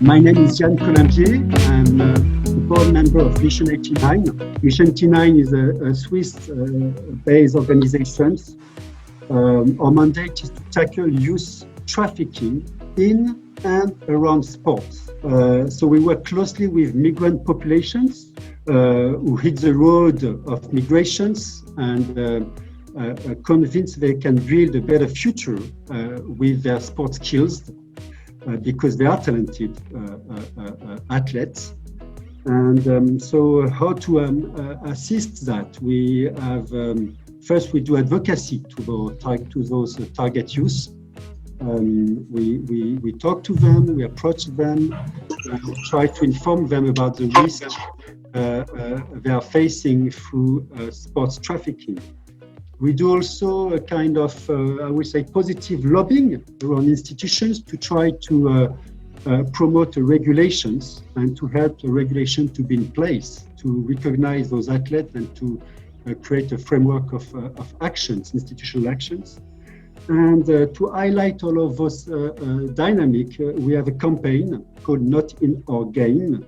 My name is Yann Coelenbier. I'm a board member of Mission 89. Mission 89 is a Swiss-based organization. Our mandate is to tackle youth trafficking in and around sports. So we work closely with migrant populations who hit the road of migrations and convinced they can build a better future with their sports skills because they are talented athletes. And so how to assist that? We have, first we do advocacy to those target youth. We talk to them, we approach them, try to inform them about the risk they are facing through sports trafficking. We do also a kind of, I would say, positive lobbying around institutions to try to promote regulations and to help the regulation to be in place, to recognize those athletes and to create a framework of actions, institutional actions. And to highlight all of those dynamic, we have a campaign called Not in Our Game.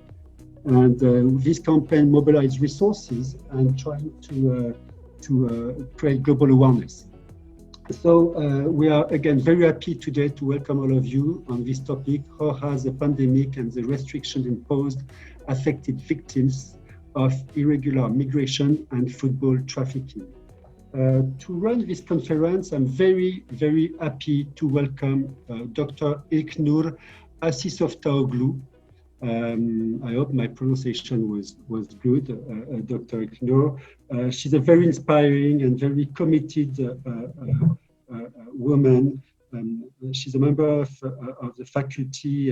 And this campaign mobilizes resources and trying to create global awareness. So we are again very happy today to welcome all of you on this topic. How has the pandemic and the restrictions imposed affected victims of irregular migration and football trafficking? To run this conference, I'm very, very happy to welcome Dr. Ilknur Hacisoftaoglu. I hope my pronunciation was good, Dr. Ilknur. She's a very inspiring and very committed woman. She's a member of the faculty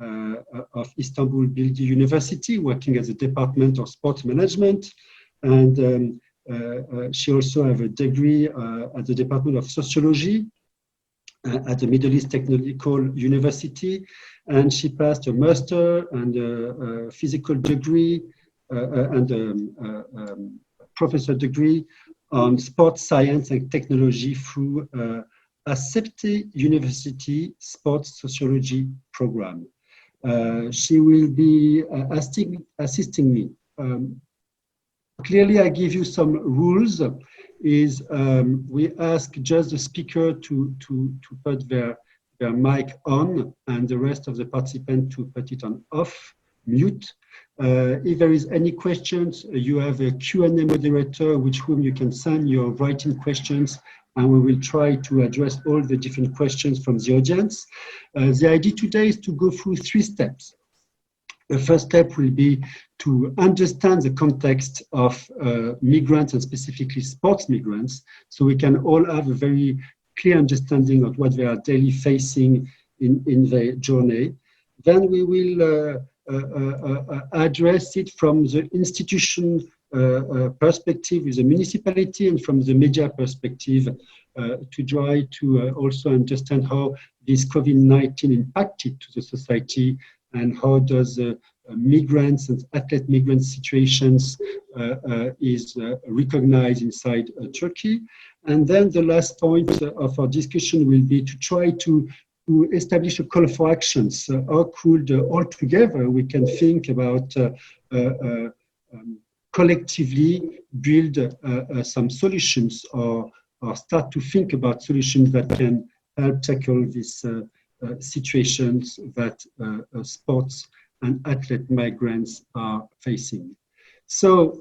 of Istanbul Bilgi University, working as a department of sports management. And she also has a degree at the Department of Sociology at the Middle East Technical University, and she passed a master and a physical degree and a professor degree on sports science and technology through Hacisoftaoglu University Sports Sociology program. She will be assisting me. Clearly, I give you some rules. We ask just the speaker to put their mic on and the rest of the participants to put it on off, mute. If there is any questions, you have a Q&A moderator which whom you can send your writing questions, and we will try to address all the different questions from the audience. The idea today is to go through 3 steps. The first step will be to understand the context of migrants and specifically sports migrants, so we can all have a very clear understanding of what they are daily facing in their journey. Then we will address it from the institution perspective with the municipality and from the media perspective to try to also understand how this COVID-19 impacted to the society and how does migrants and athlete migrant situations is recognized inside Turkey. And then the last point of our discussion will be to try to establish a call for actions. How could all together we can think about collectively build some solutions or start to think about solutions that can help tackle these situations that sports and athlete migrants are facing. So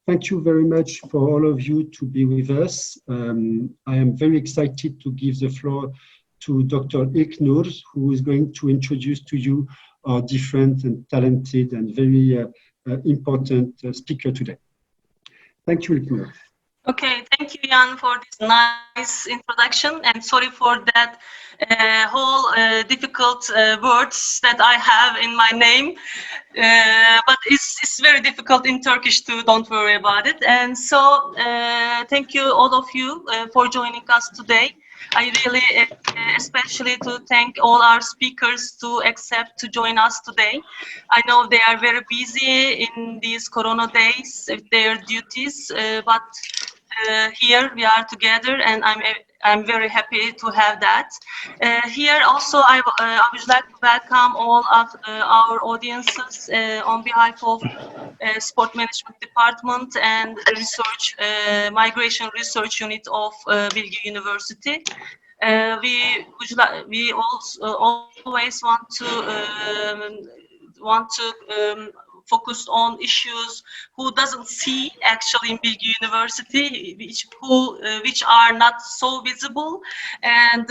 thank you very much for all of you to be with us. I am very excited to give the floor to Dr. Ilknur, who is going to introduce to you our different and talented and very important speaker today. Thank you, Ilknur. Okay, thank you, Yann, for this nice introduction, and sorry for that whole difficult words that I have in my name, but it's very difficult in Turkish too, don't worry about it. And so thank you, all of you, for joining us today. I really especially to thank all our speakers to accept to join us today. I know they are very busy in these Corona days with their duties, but here we are together, and I'm I'm very happy to have that. Here also, I would like to welcome all of our audiences on behalf of Sport Management Department and Research, Migration Research Unit of Bilgi University. We also always want to focus on issues who doesn't see actually in Bilgi University, which are not so visible, and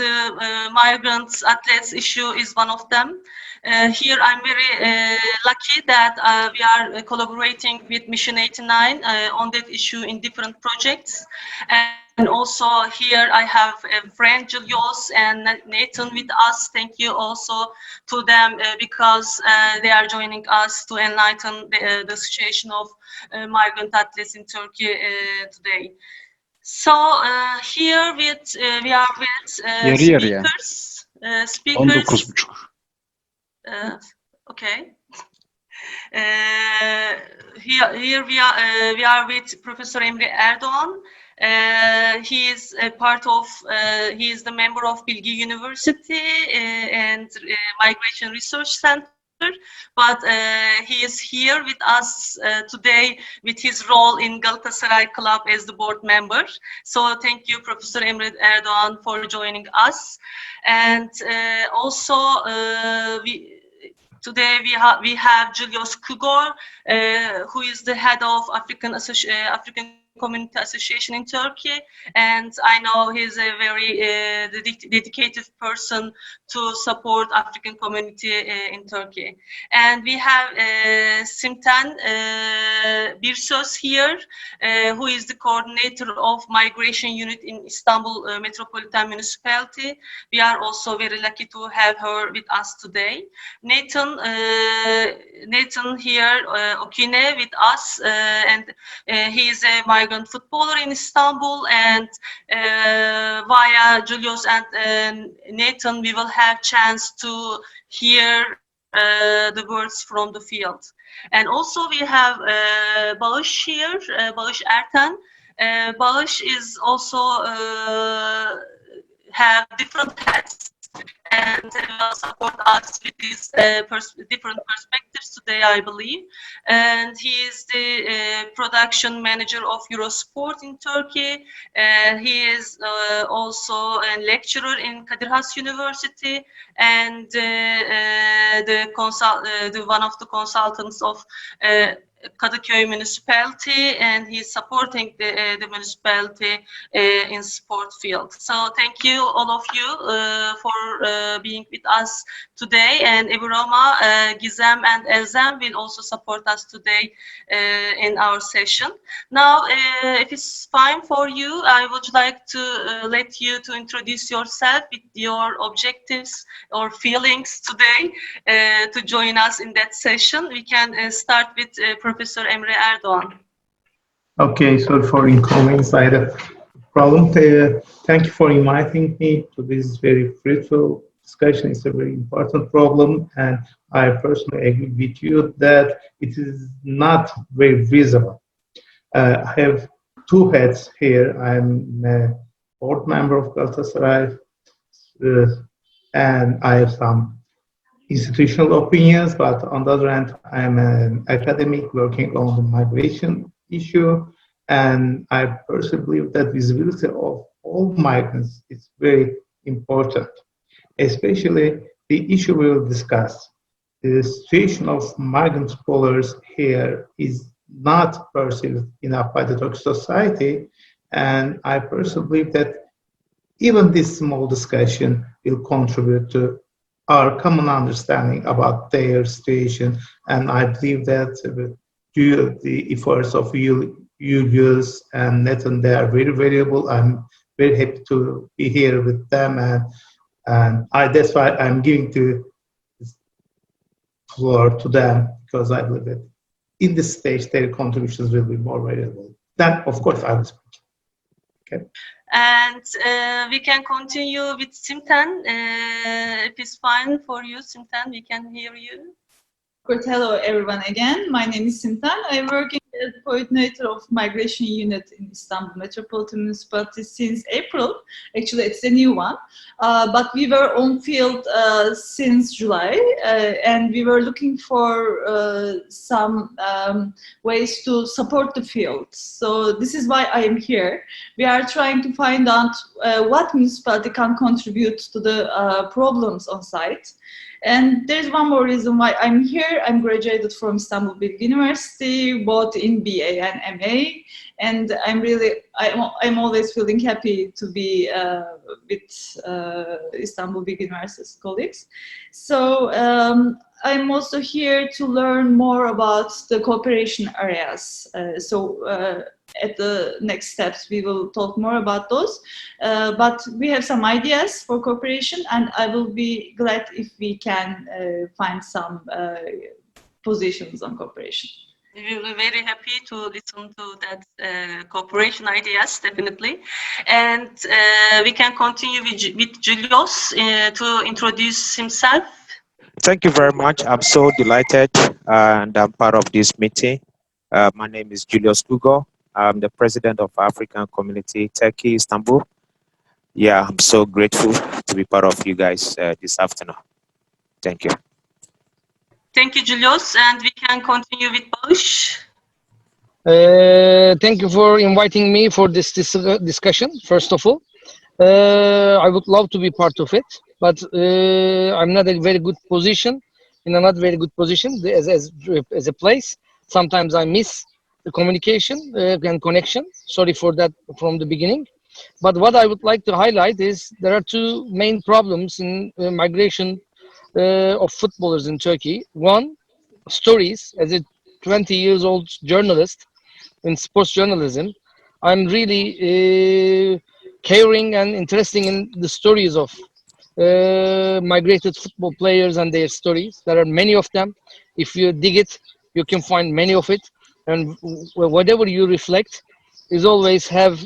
migrants athletes issue is one of them. Here I'm very lucky that we are collaborating with Mission 89 on that issue in different projects. And also here I have a friend Julius and Nathan with us. Thank you also to them because they are joining us to enlighten the situation of migrant athletes in Turkey today. So here we are with speakers. Speakers. Okay. Here we are with Professor Emre Erdogan. He is a part of, he is the member of Bilgi University and Migration Research Center, but he is here with us today with his role in Galatasaray Club as the board member. So thank you, Professor Emre Erdogan, for joining us. And also, today we have Julius Kugor, who is the head of African Community Association in Turkey, and I know he's a very dedicated person to support African community in Turkey. And we have Simten Birsoz here, who is the coordinator of migration unit in Istanbul Metropolitan Municipality. We are also very lucky to have her with us today. Nathan here, Okine with us, and he is a migrant footballer in Istanbul, and via Julius and Nathan we will have chance to hear the words from the field. And also we have Bagis here, Bagis Erten. Bagis is also have different hats and will support us with these different perspectives today, I believe. And he is the production manager of Eurosport in Turkey. He is also a lecturer in Kadir Has University and one of the consultants of Kadıköy Municipality, and he's supporting the municipality in sport field. So thank you all of you for being with us today, and Ebroma, Gizem and Elzem will also support us today in our session. Now, if it's fine for you, I would like to let you to introduce yourself with your objectives or feelings today to join us in that session. We can start with Professor Emre Erdogan. Okay, sorry for inconvenience. I had a problem. Thank you for inviting me to this very fruitful discussion. It's a very important problem, and I personally agree with you that it is not very visible. I have two hats here. I'm a board member of Galatasaray, and I have some institutional opinions, but on the other hand, I'm an academic working on the migration issue, and I personally believe that visibility of all migrants is very important, especially the issue we will discuss. The situation of migrant scholars here is not perceived enough by the Turkish society, and I personally believe that even this small discussion will contribute to our common understanding about their situation, and I believe that due to the efforts of Julius and Nathan, they are very valuable. I'm very happy to be here with them, and that's why I'm giving the floor to them, because I believe that in this stage their contributions will be more valuable. Then, of course, I will speak. Okay. And we can continue with Simten. If it's fine for you, Simten, we can hear you. Hello, everyone again. My name is Simten. I work in coordinator of migration unit in Istanbul Metropolitan Municipality since April. Actually, it's a new one, but we were on field since July, and we were looking for some ways to support the field. So this is why I am here. We are trying to find out what municipality can contribute to the problems on site. And there's one more reason why I'm here. I'm graduated from Istanbul Bilgi University, both in BA and MA, and I'm always feeling happy to be with Istanbul Bilgi University's colleagues. So I'm also here to learn more about the cooperation areas. At the next steps, we will talk more about those. But we have some ideas for cooperation, and I will be glad if we can find some positions on cooperation. We will be very happy to listen to that cooperation ideas, definitely. And we can continue with Julius to introduce himself. Thank you very much. I'm so delighted and I'm part of this meeting. My name is Julius Kugor. I'm the president of African Community Turkey, Istanbul. Yeah, I'm so grateful to be part of you guys this afternoon. Thank you. Thank you, Julius. And we can continue with Bagis. Thank you for inviting me for this discussion, first of all. I would love to be part of it, but I'm not in a very good position, as a place. Sometimes I miss the communication and connection. Sorry for that from the beginning. But what I would like to highlight is there are two main problems in migration of footballers in Turkey. One, stories. As a 20 years old journalist in sports journalism, I'm really caring and interested in the stories of migrated football players and their stories. There are many of them. If you dig it, you can find many of it. And whatever you reflect is always have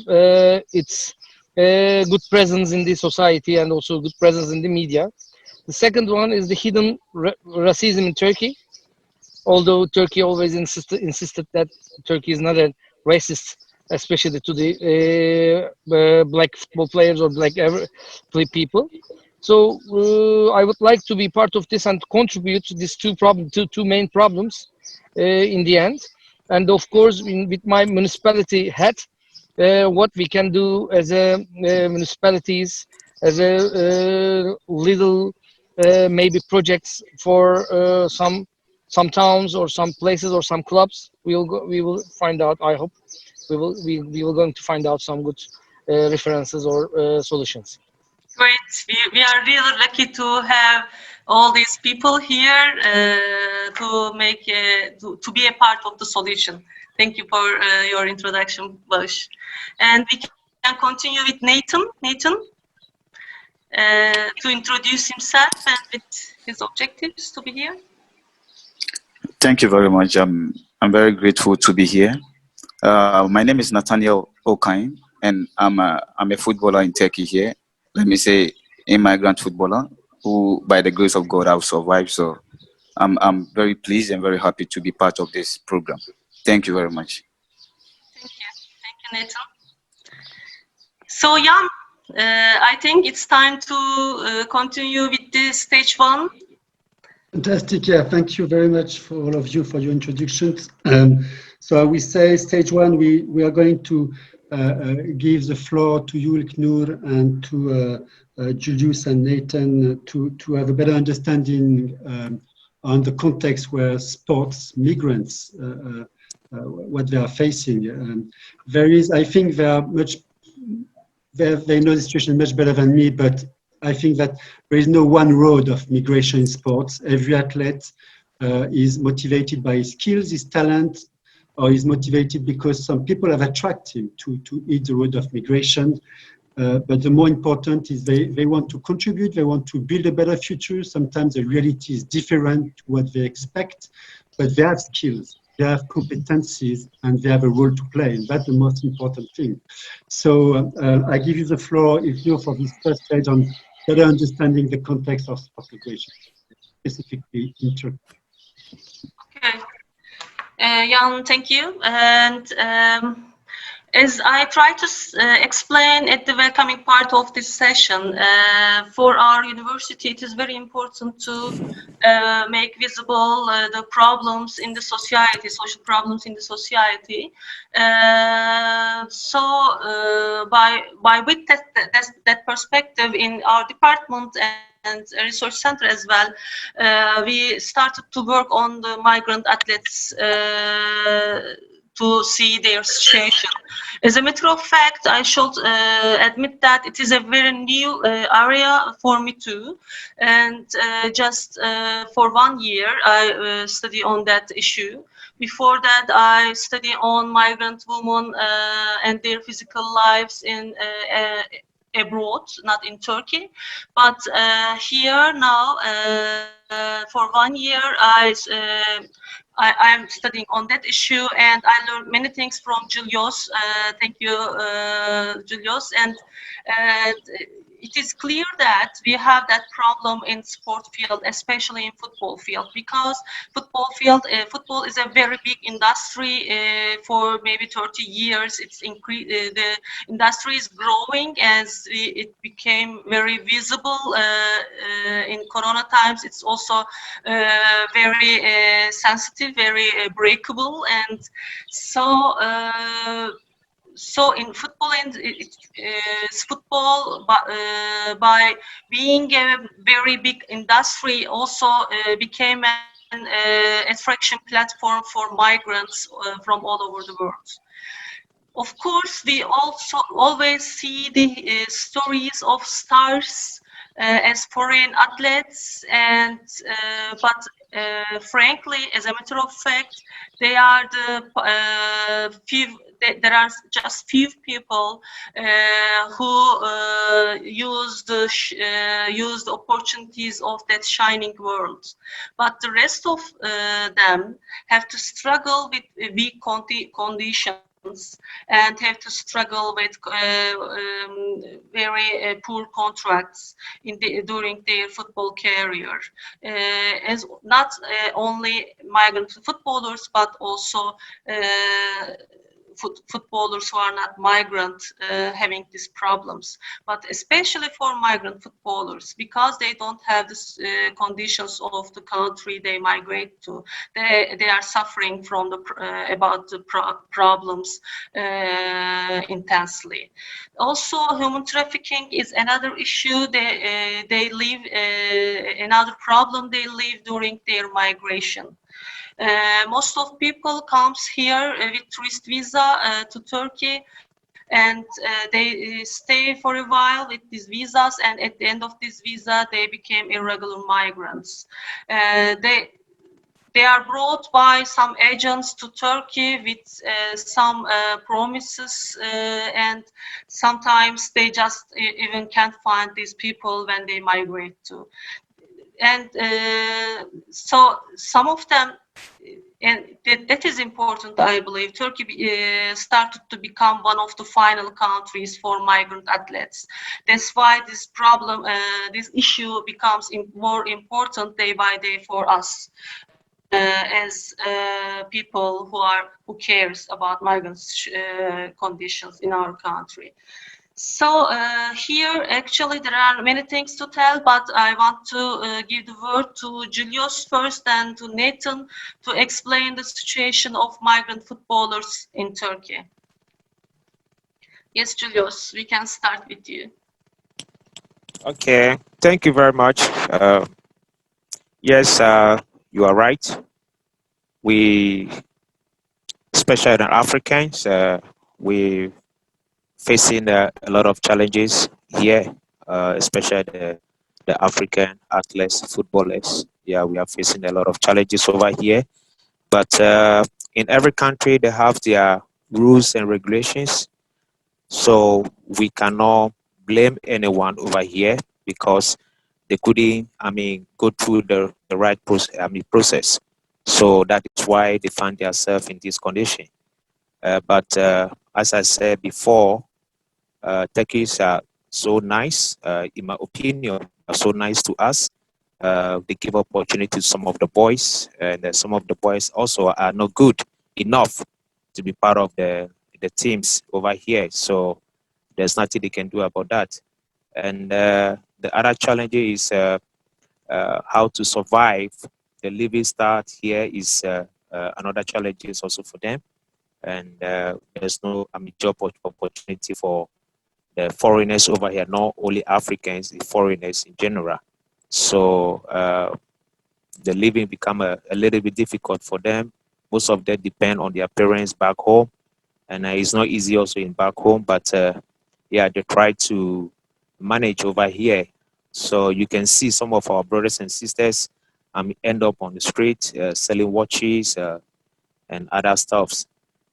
its good presence in the society and also good presence in the media. The second one is the hidden racism in Turkey. Although Turkey always insisted that Turkey is not a racist, especially to the black football players or black people. So I would like to be part of this and contribute to these two main problems in the end. And of course, with my municipality hat, what we can do as a municipalities, as a little maybe projects for some towns or some places or some clubs, we will find out. I hope we will going to find out some good references or solutions. Great. We are really lucky to have all these people here to be a part of the solution. Thank you for your introduction, Bagis. And we can continue with Nathan. Nathan, to introduce himself and with his objectives to be here. Thank you very much. I'm very grateful to be here. My name is Nathaniel Okain, and I'm a footballer in Turkey here. Let me say, a migrant footballer who, by the grace of God, I've survived. So I'm very pleased and very happy to be part of this program. Thank you very much. Thank you, Nathan. So, Yann, I think it's time to continue with the stage one. Fantastic. Yeah, thank you very much for all of you for your introductions. So we say stage one, we are going to give the floor to you, Ilknur, and to Julius and Nathan to have a better understanding on the context where sports migrants, what they are facing. I think they know the situation much better than me, but I think that there is no one road of migration in sports. Every athlete is motivated by his skills, his talent, or is motivated because some people have attracted him to eat the road of migration. But the more important is they want to contribute, they want to build a better future. Sometimes the reality is different to what they expect, but they have skills, they have competencies, and they have a role to play, and that's the most important thing. So I give you the floor, Ilknur, for this first stage on better understanding the context of migration, specifically in Turkey. Okay. Yann, thank you. And as I try to explain at the welcoming part of this session, for our university, it is very important to make visible the problems in the society, social problems in the society. By with that perspective in our department and research center as well, we started to work on the migrant athletes to see their situation. As a matter of fact, I should admit that it is a very new area for me too. And just for 1 year, I study on that issue. Before that, I study on migrant women and their physical lives in abroad, not in Turkey. But here now, for 1 year, I'm studying on that issue, and I learned many things from Julius. Thank you, Julius. And it is clear that we have that problem in sport field, especially in football field, because football is a very big industry. For maybe 30 years, it's increased. The industry is growing as it became very visible in Corona times. It's also very sensitive, very breakable, and so. So in football, football by being a very big industry also became an attraction platform for migrants from all over the world. Of course, we also always see the stories of stars as foreign athletes, and but frankly, as a matter of fact, they are the few. There are just few people who use the opportunities of that shining world, but the rest of them have to struggle with weak conditions and have to struggle with very poor contracts during their football career. As not only migrant footballers, but also footballers who are not migrant having these problems, but especially for migrant footballers, because they don't have the conditions of the country they migrate to. They are suffering from about the problems intensely. Also, human trafficking is another issue. They live another problem they live during their migration. Most of people comes here with tourist visa to Turkey, and they stay for a while with these visas, and at the end of this visa they became irregular migrants. They are brought by some agents to Turkey with some promises, and sometimes they just even can't find these people when they migrate to. And so some of them, and that is important, I believe. Turkey started to become one of the final countries for migrant athletes. That's why this problem, this issue becomes more important day by day for us as people who cares about migrants' conditions in our country. So here, actually, there are many things to tell, but I want to give the word to Julius first and to Nathan to explain the situation of migrant footballers in Turkey. Yes, Julius, we can start with you. Okay, thank you very much. Yes, you are right. We, especially in Africans, we facing a lot of challenges here, especially the African athletes, footballers. Yeah, we are facing a lot of challenges over here. But in every country, they have their rules and regulations. So we cannot blame anyone over here because they couldn't, go through the right process. So that is why they find themselves in this condition. But as I said before, Turkeys are so nice, in my opinion, are so nice to us. They give opportunity to some of the boys, and some of the boys also are not good enough to be part of the teams over here. So there's nothing they can do about that. And the other challenge is how to survive. The living start here is another challenge is also for them. And there's no job opportunity for the foreigners over here, not only Africans, the foreigners in general. So the living become a little bit difficult for them. Most of them depend on their parents back home, and it's not easy also in back home, but yeah, they try to manage over here. So you can see some of our brothers and sisters end up on the street selling watches and other stuffs.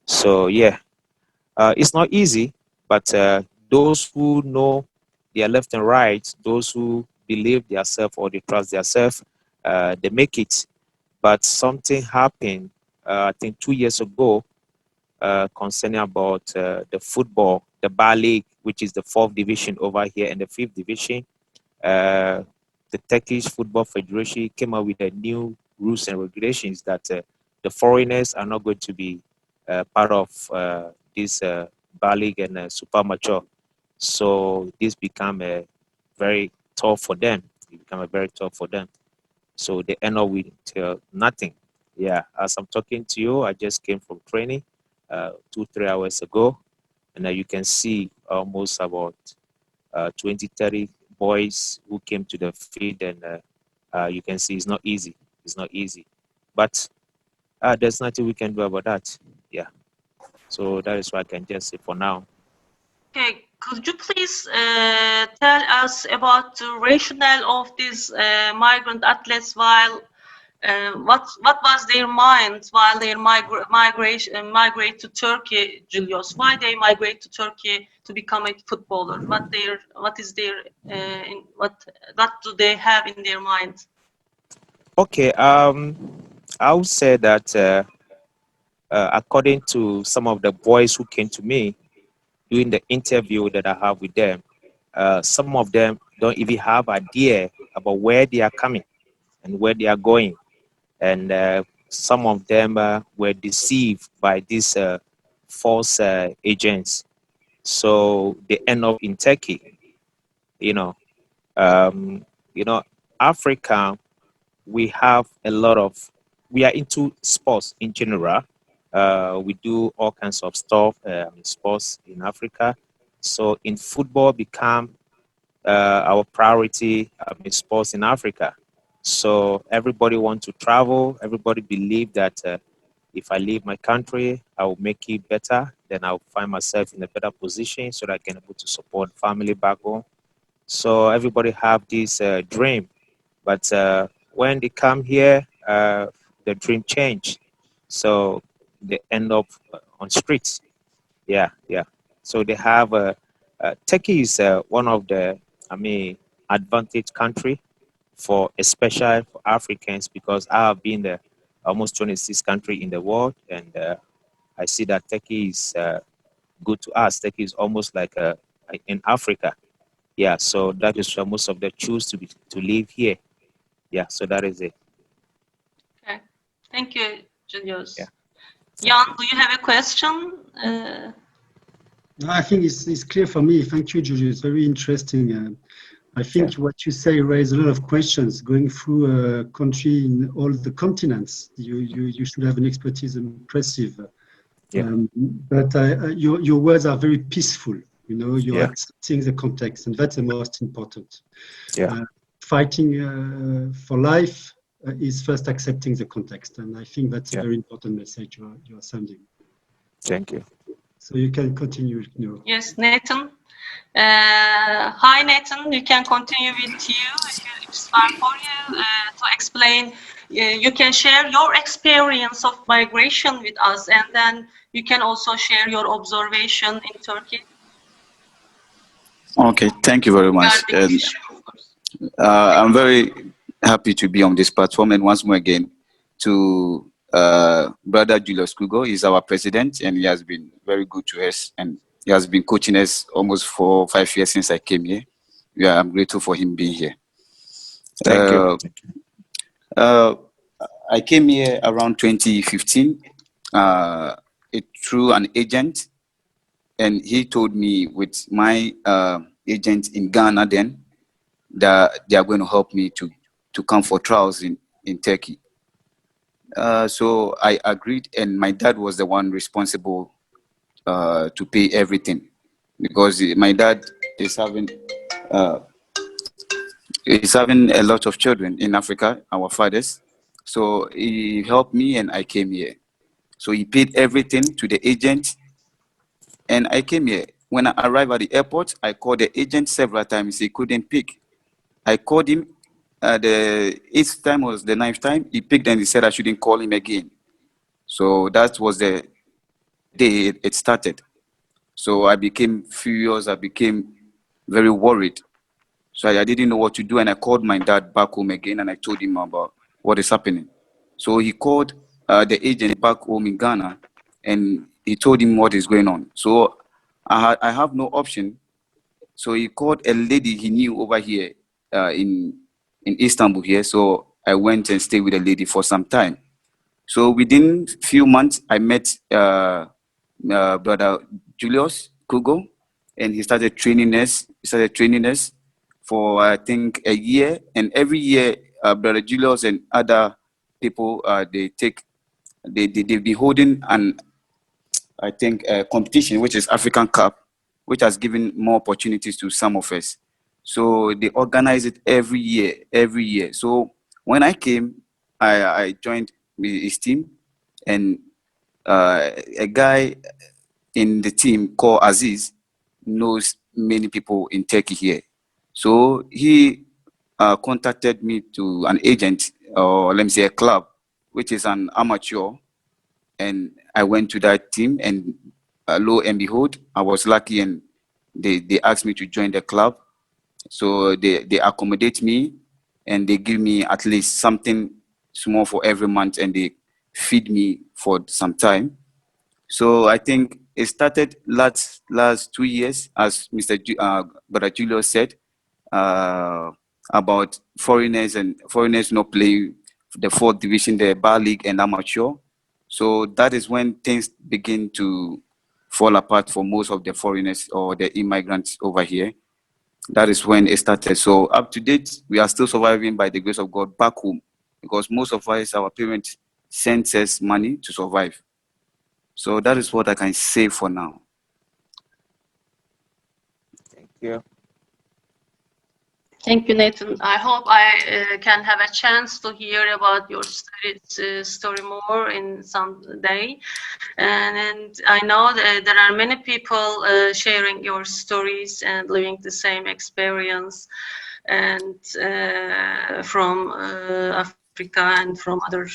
So yeah, it's not easy, but those who know their left and right, those who believe themselves or they trust themselves, they make it. But something happened, I think 2 years ago, concerning about the football, the Bar League, which is the 4th division over here, and the 5th division. The Turkish Football Federation came up with a new rules and regulations that the foreigners are not going to be part of this Bar League and Super Mature. So this became very tough for them. It became very tough for them. So they end up with nothing. Yeah, as I'm talking to you, I just came from training 2-3 hours ago, and you can see almost about 20-30 boys who came to the field, and you can see it's not easy. It's not easy, but there's nothing we can do about that. Yeah, so that is what I can just say for now. Okay, could you please tell us about the rationale of these migrant athletes while what was their mind while they migrate to Turkey, Julius? Why they migrate to Turkey to become a footballer? What do they have in their mind? Okay, I would say that according to some of the boys who came to me during the interview that I have with them, some of them don't even have idea about where they are coming and where they are going. And some of them were deceived by these false agents. So they end up in Turkey. You know, um, Africa, we have a lot of, we are into sports in general. We do all kinds of stuff in sports in Africa. So in football become our priority in sports in Africa. So everybody wants to travel. Everybody believe that if I leave my country, I will make it better. Then I'll find myself in a better position so that I can able to support family back home. So everybody have this dream, but when they come here, the dream change. So they end up on streets. Yeah, yeah. So they have Turkey is one of the, advantage country for especially for Africans, because I have been the almost 26 country in the world, and I see that Turkey is good to us. Turkey is almost like in Africa. Yeah, so that is why most of them choose to live here. Yeah, so that is it. Okay, thank you, Julius. Yeah. Yann, do you have a question? No, I think it's clear for me. Thank you, Julius. Very interesting. I think what you say raises a lot of questions. Going through a country in all the continents, you should have an expertise impressive. Yeah. But your words are very peaceful. You're Yeah. accepting the context, and that's the most important. Yeah. Fighting for life is first accepting the context, and I think that's a very important message you are sending. Thank you. So you can continue. Yes, Nathan. Hi, Nathan. You can continue with you if it's fine for you to explain. You can share your experience of migration with us, and then you can also share your observation in Turkey. Okay, thank you very much. I'm very happy to be on this platform, and once more again to brother Julius Kugor. He's our president, and he has been very good to us, and he has been coaching us almost 4 or 5 years since I came here. Yeah, I'm grateful for him being here. Thank you. I came here around 2015 through an agent, and he told me with my agent in Ghana then that they are going to help me to come for trials in Turkey. So I agreed, and my dad was the one responsible to pay everything, because my dad is having a lot of children in Africa, our fathers. So he helped me, and I came here. So he paid everything to the agent, and I came here. When I arrived at the airport, I called the agent several times. He couldn't pick. I called him the 8th time or the 9th time. He picked, and he said I shouldn't call him again. So that was the day it started. So I became furious. I became very worried. So I didn't know what to do, and I called my dad back home again, and I told him about what is happening. So he called the agent back home in Ghana, and he told him what is going on. So I have no option. So he called a lady he knew over here in Istanbul here. So I went and stayed with a lady for some time. So within few months, I met brother Julius Kugor, and he started training us. For I think a year, and every year, brother Julius and other people they've been holding an competition, which is African Cup, which has given more opportunities to some of us. So they organize it every year. So when I came, I joined his team, and a guy in the team called Aziz knows many people in Turkey here. So he contacted me to an agent, or let me say a club, which is an amateur, and I went to that team, and lo and behold, I was lucky, and they asked me to join the club. So they accommodate me, and they give me at least something small for every month, and they feed me for some time. So I think it started last 2 years, as Brother Julius said, about foreigners not playing the 4th division, the bar league and amateur. So that is when things begin to fall apart for most of the foreigners or the immigrants over here. That is when it started. So up to date, we are still surviving by the grace of God back home, because most of us, our parents sent us money to survive. So that is what I can say for now. Thank you. Thank you, Nathan. I hope I can have a chance to hear about your story more in some day. And I know that there are many people sharing your stories and living the same experience, and from Africa and from other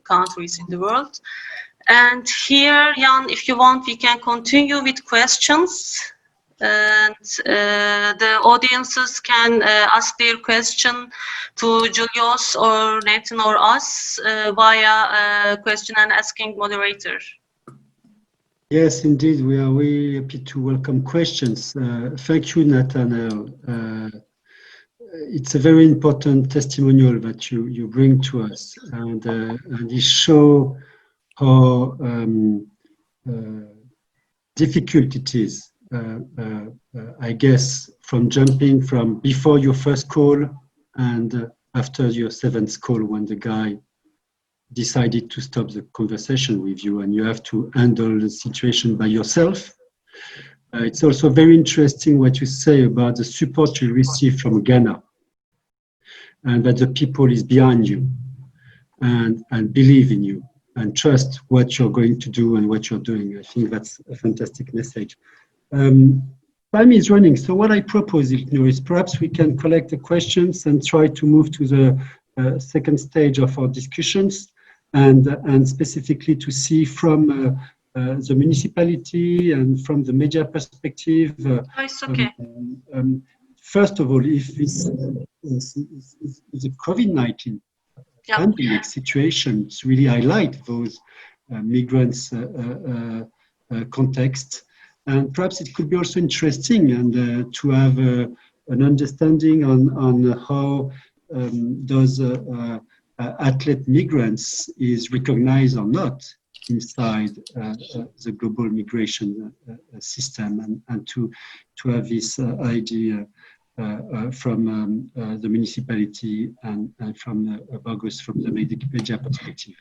countries in the world. And here, Yann, if you want, we can continue with questions. And the audiences can ask their question to Julius or Nathan or us via question and asking moderator. Yes, indeed, we are really happy to welcome questions. Thank you, Nathaniel. It's a very important testimonial that you bring to us, and it shows how difficult it is. I guess from jumping from before your first call and after your 7th call, when the guy decided to stop the conversation with you, and you have to handle the situation by yourself. It's also very interesting what you say about the support you receive from Ghana, and that the people is behind you and believe in you and trust what you're going to do and what you're doing. I think that's a fantastic message. Time is running, so what I propose, Ilknur, is perhaps we can collect the questions and try to move to the second stage of our discussions, and specifically to see from the municipality and from the media perspective. It's okay. First of all, if this is a COVID-19 pandemic situation, to really highlight those migrants' context. And perhaps it could be also interesting and to have an understanding on how those athlete migrants is recognized or not inside the global migration system, and to have this idea from the municipality and from Bagis from the media perspective.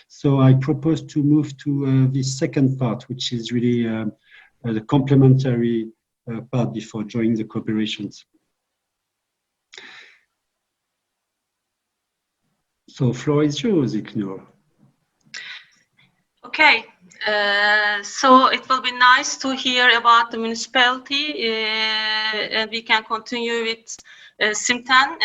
So I propose to move to the second part, which is really the complementary part before joining the cooperations. So floor is yours, Ilknur. Okay, so it will be nice to hear about the municipality, and we can continue with Simten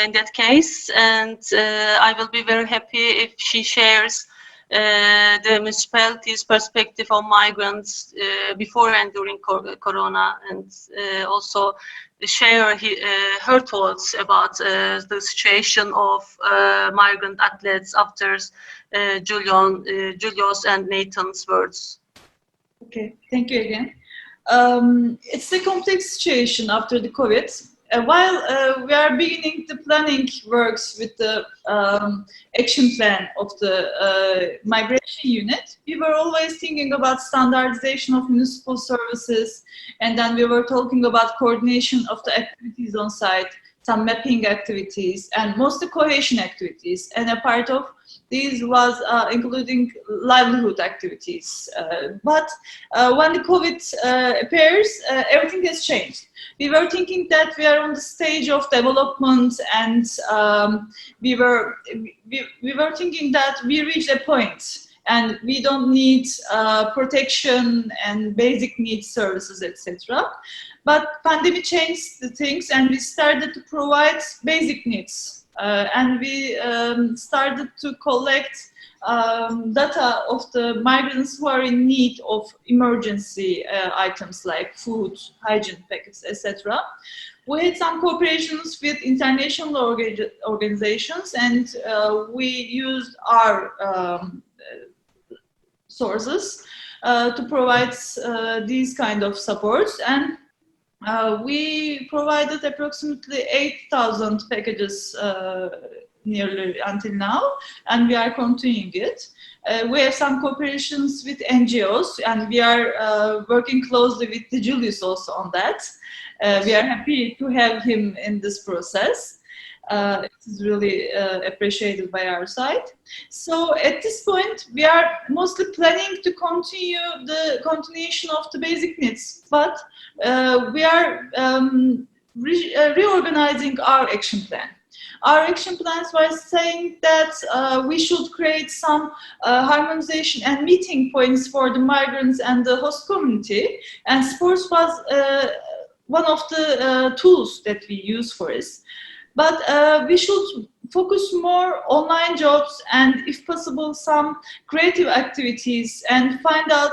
in that case, and I will be very happy if she shares the municipality's perspective on migrants before and during Corona, and also share her thoughts about the situation of migrant athletes after Julius and Nathan's words. Okay, thank you again. It's a complex situation after the COVID. While we are beginning the planning works with the action plan of the migration unit, we were always thinking about standardization of municipal services, and then we were talking about coordination of the activities on site, some mapping activities, and mostly cohesion activities. And a part of these was including livelihood activities. But when the COVID appears, everything has changed. We were thinking that we are on the stage of development, and we were thinking that we reached a point and we don't need protection and basic needs services, etc. But pandemic changed the things, and we started to provide basic needs, and we started to collect data of the migrants who are in need of emergency items like food, hygiene packets, etc. We had some cooperations with international organizations, and we used our sources to provide these kind of supports, and we provided approximately 8,000 packages nearly until now, and we are continuing it. We have some cooperations with NGOs, and we are working closely with the Julius also on that. We are happy to have him in this process. It is really appreciated by our side. So at this point, we are mostly planning to continue the continuation of the basic needs, but we are reorganizing our action plan. Our action plans were saying that we should create some harmonization and meeting points for the migrants and the host community, and sports was one of the tools that we use for this. But we should focus more online jobs and, if possible, some creative activities, and find out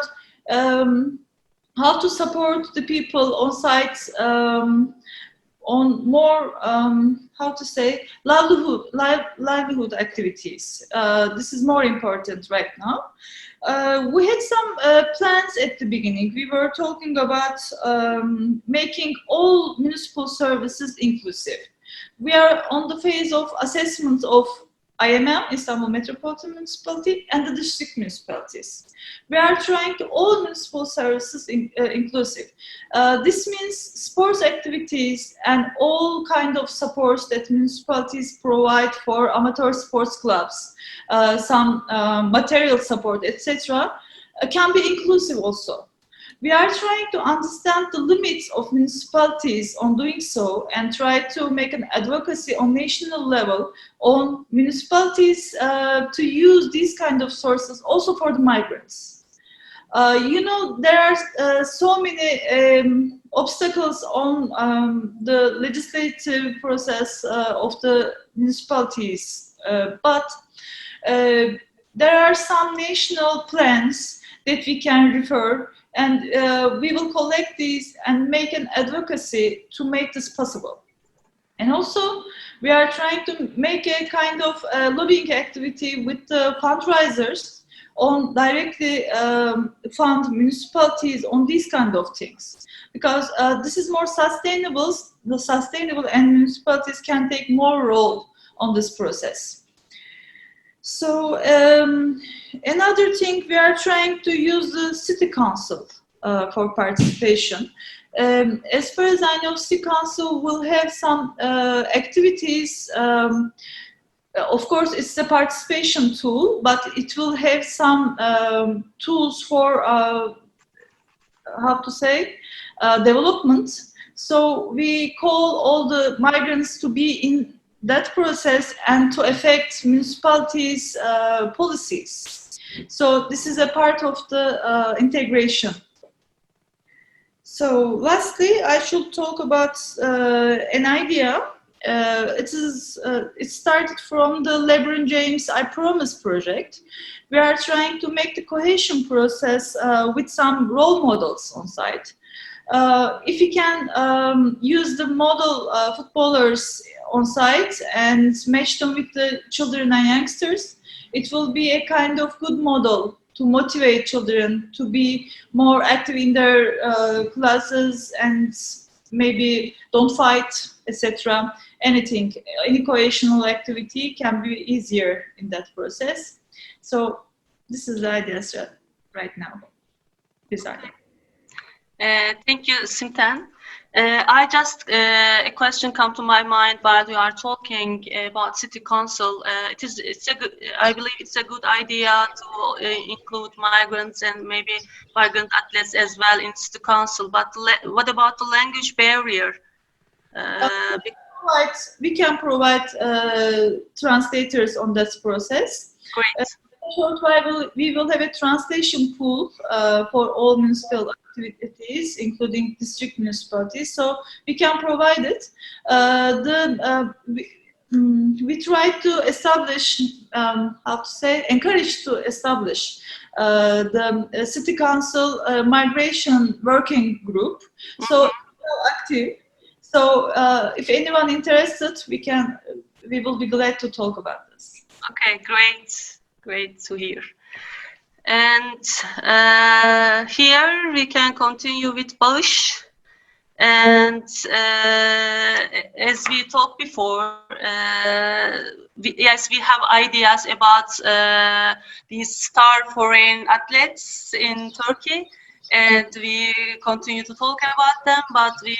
how to support the people on site on more, how to say, livelihood activities. This is more important right now. We had some plans at the beginning. We were talking about making all municipal services inclusive. We are on the phase of assessment of IMM, Istanbul Metropolitan Municipality, and the district municipalities. We are trying to all municipal services inclusive. This means sports activities and all kind of supports that municipalities provide for amateur sports clubs, some material support, etc., can be inclusive also. We are trying to understand the limits of municipalities on doing so, and try to make an advocacy on national level on municipalities to use these kind of sources also for the migrants. You know, there are so many obstacles on the legislative process of the municipalities, but there are some national plans that we can refer, and we will collect these and make an advocacy to make this possible. And also, we are trying to make a kind of lobbying activity with the fundraisers on directly fund municipalities on these kind of things. because this is more sustainable. The sustainable, and municipalities can take more role on this process. So another thing, we are trying to use the city council for participation. As far as I know, city council will have some activities. Of course, it's a participation tool, but it will have some tools for how to say development. So we call all the migrants to be in that process and to affect municipalities' policies. So this is a part of the integration. So lastly, I should talk about an idea. It started from the LeBron James I Promise project. We are trying to make the cohesion process with some role models on site. If you can use the model footballers on site and match them with the children and youngsters, it will be a kind of good model to motivate children to be more active in their classes and maybe don't fight, etc. Anything, any cohesional activity can be easier in that process. So this is the idea right now. These are. Thank you, Simten. I just a question come to my mind while we are talking about city council. I believe it's a good idea to include migrants and maybe migrant athletes as well in city council. But what about the language barrier? We can provide translators on that process. Great. Short while we will have a translation pool for all municipal activities, including district municipalities. So we can provide it. We try to establish, encourage to establish the city council migration working group. So active. So if anyone interested, we will be glad to talk about this. Okay, great. Great to hear. And here we can continue with Bagis. And as we talked before, yes, we have ideas about these star foreign athletes in Turkey, and we continue to talk about them, but we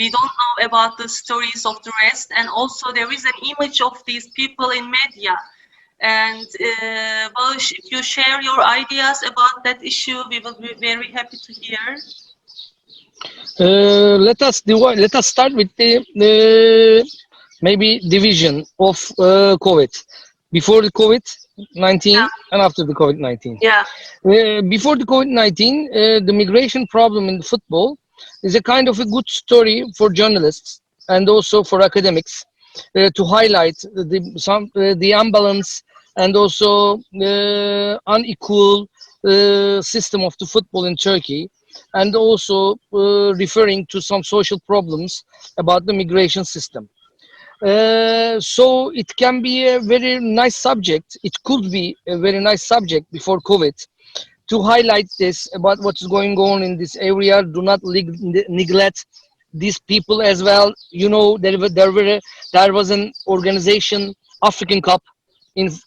don't know about the stories of the rest. And also there is an image of these people in media. And Bagis, if you share your ideas about that issue, we will be very happy to hear. Let us start with the maybe division of COVID. Before the COVID-19 and after the COVID-19. Yeah. Before the COVID-19, the migration problem in football is a kind of a good story for journalists and also for academics to highlight the imbalance and also unequal system of the football in Turkey, and also referring to some social problems about the migration system. So it can be a very nice subject. It could be a very nice subject before COVID to highlight this about what's going on in this area. Do not neglect these people as well. You know, there was an organization, African Cup, with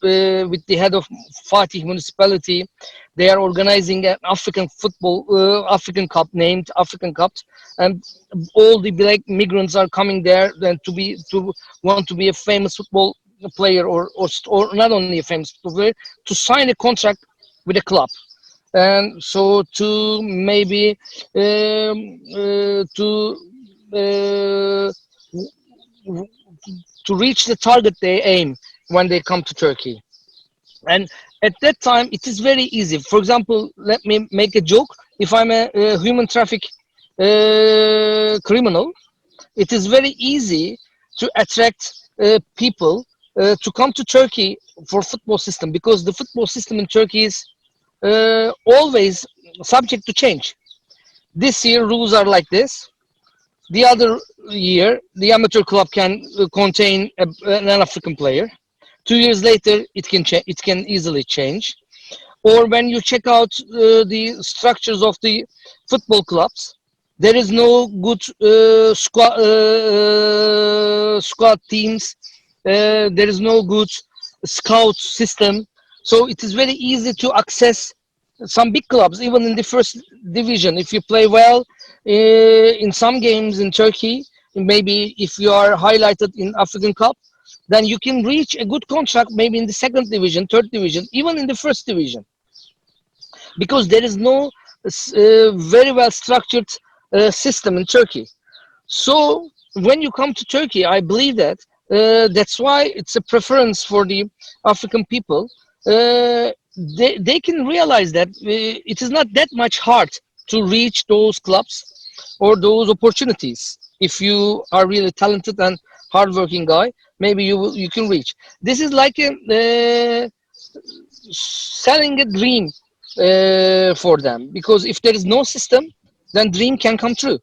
the head of Fatih Municipality. They are organizing an African football, African Cup, named African Cup, and all the black migrants are coming there and to want to be a famous football player, or not only a famous football player, to sign a contract with a club, and so to maybe to reach the target they aim when they come to Turkey. And at that time, it is very easy. For example, let me make a joke. If I'm a human traffic criminal, it is very easy to attract people to come to Turkey for football system, because the football system in Turkey is always subject to change. This year, rules are like this. The other year, the amateur club can contain an African player. 2 years later, it can easily change. or when you check out the structures of the football clubs, there is no good squad teams. There is no good scout system. So it is very easy to access some big clubs, even in the first division. If you play well in some games in Turkey, maybe if you are highlighted in African Cup, then you can reach a good contract maybe in the second division, third division, even in the first division. Because there is no very well structured system in Turkey. So when you come to Turkey, I believe that that's why it's a preference for the African people. They can realize that it is not that much hard to reach those clubs or those opportunities. If you are really talented and hardworking guy, maybe you can reach. This is like selling a dream for them, because if there is no system, then dream can come true.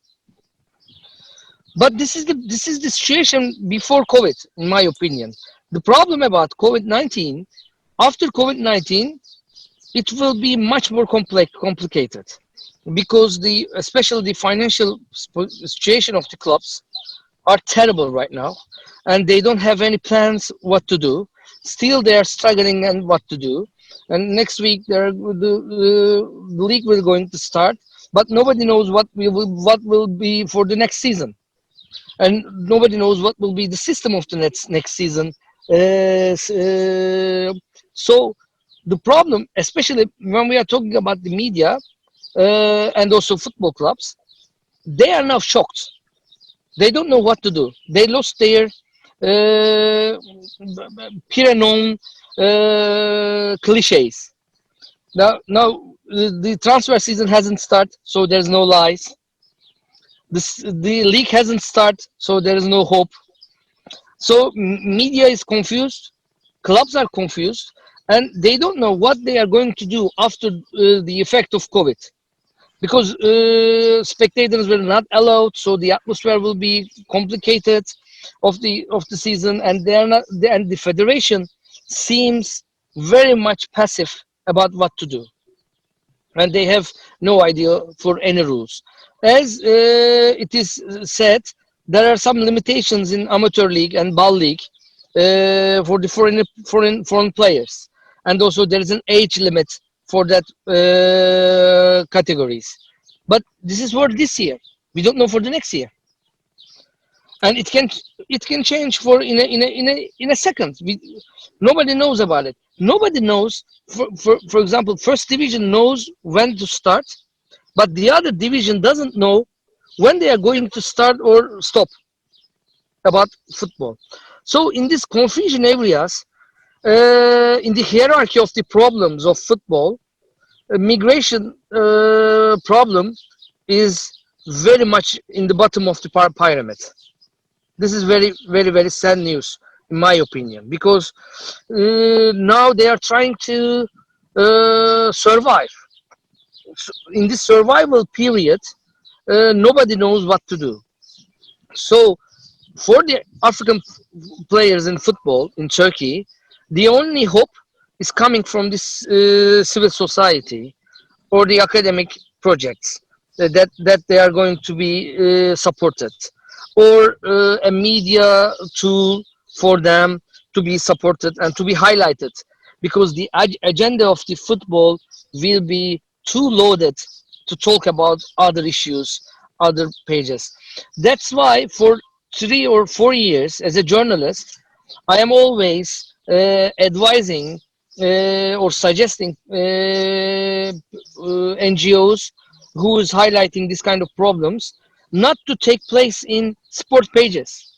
But this is the situation before COVID, in my opinion. The problem about COVID-19, after COVID-19, it will be much more complicated, because especially the financial situation of the clubs are terrible right now, and they don't have any plans what to do. Still, they are struggling and what to do. And next week, the league will going to start, but nobody knows what will be for the next season, and nobody knows what will be the system of the next season. So the problem, especially when we are talking about the media and also football clubs, they are now shocked. They don't know what to do. They lost their known cliches. Now the transfer season hasn't started, so there's no lies. The league hasn't started, so there is no hope. So media is confused, clubs are confused, and they don't know what they are going to do after the effect of COVID. Because spectators were not allowed, so the atmosphere will be complicated of the season, and the federation seems very much passive about what to do, and they have no idea for any rules. As it is said, there are some limitations in amateur league and ball league for the foreign players, and also there is an age limit for that categories. But this is for this year. We don't know for the next year, and it can change for in a second. Nobody knows about it. Nobody knows. For example, first division knows when to start, but the other division doesn't know when they are going to start or stop about football. So in these confusion areas, in the hierarchy of the problems of football, migration problem is very much in the bottom of the pyramid. This is very, very, very sad news, in my opinion, because now they are trying to survive. So in this survival period, nobody knows what to do. So for the African players in football in Turkey, the only hope is coming from this civil society or the academic projects that they are going to be supported, or a media tool for them to be supported and to be highlighted, because the agenda of the football will be too loaded to talk about other issues, other pages. That's why for 3 or 4 years as a journalist, I am always advising or suggesting NGOs who is highlighting this kind of problems not to take place in sport pages.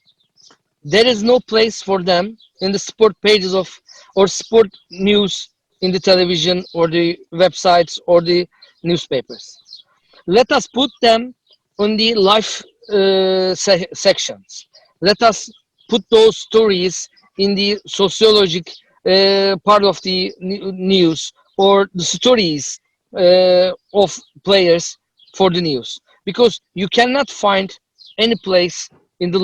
There is no place for them in the sport pages or sport news in the television or the websites or the newspapers. Let us put them on the life sections. Let us put those stories in the sociologic part of the news, or the stories of players for the news, because you cannot find any place in the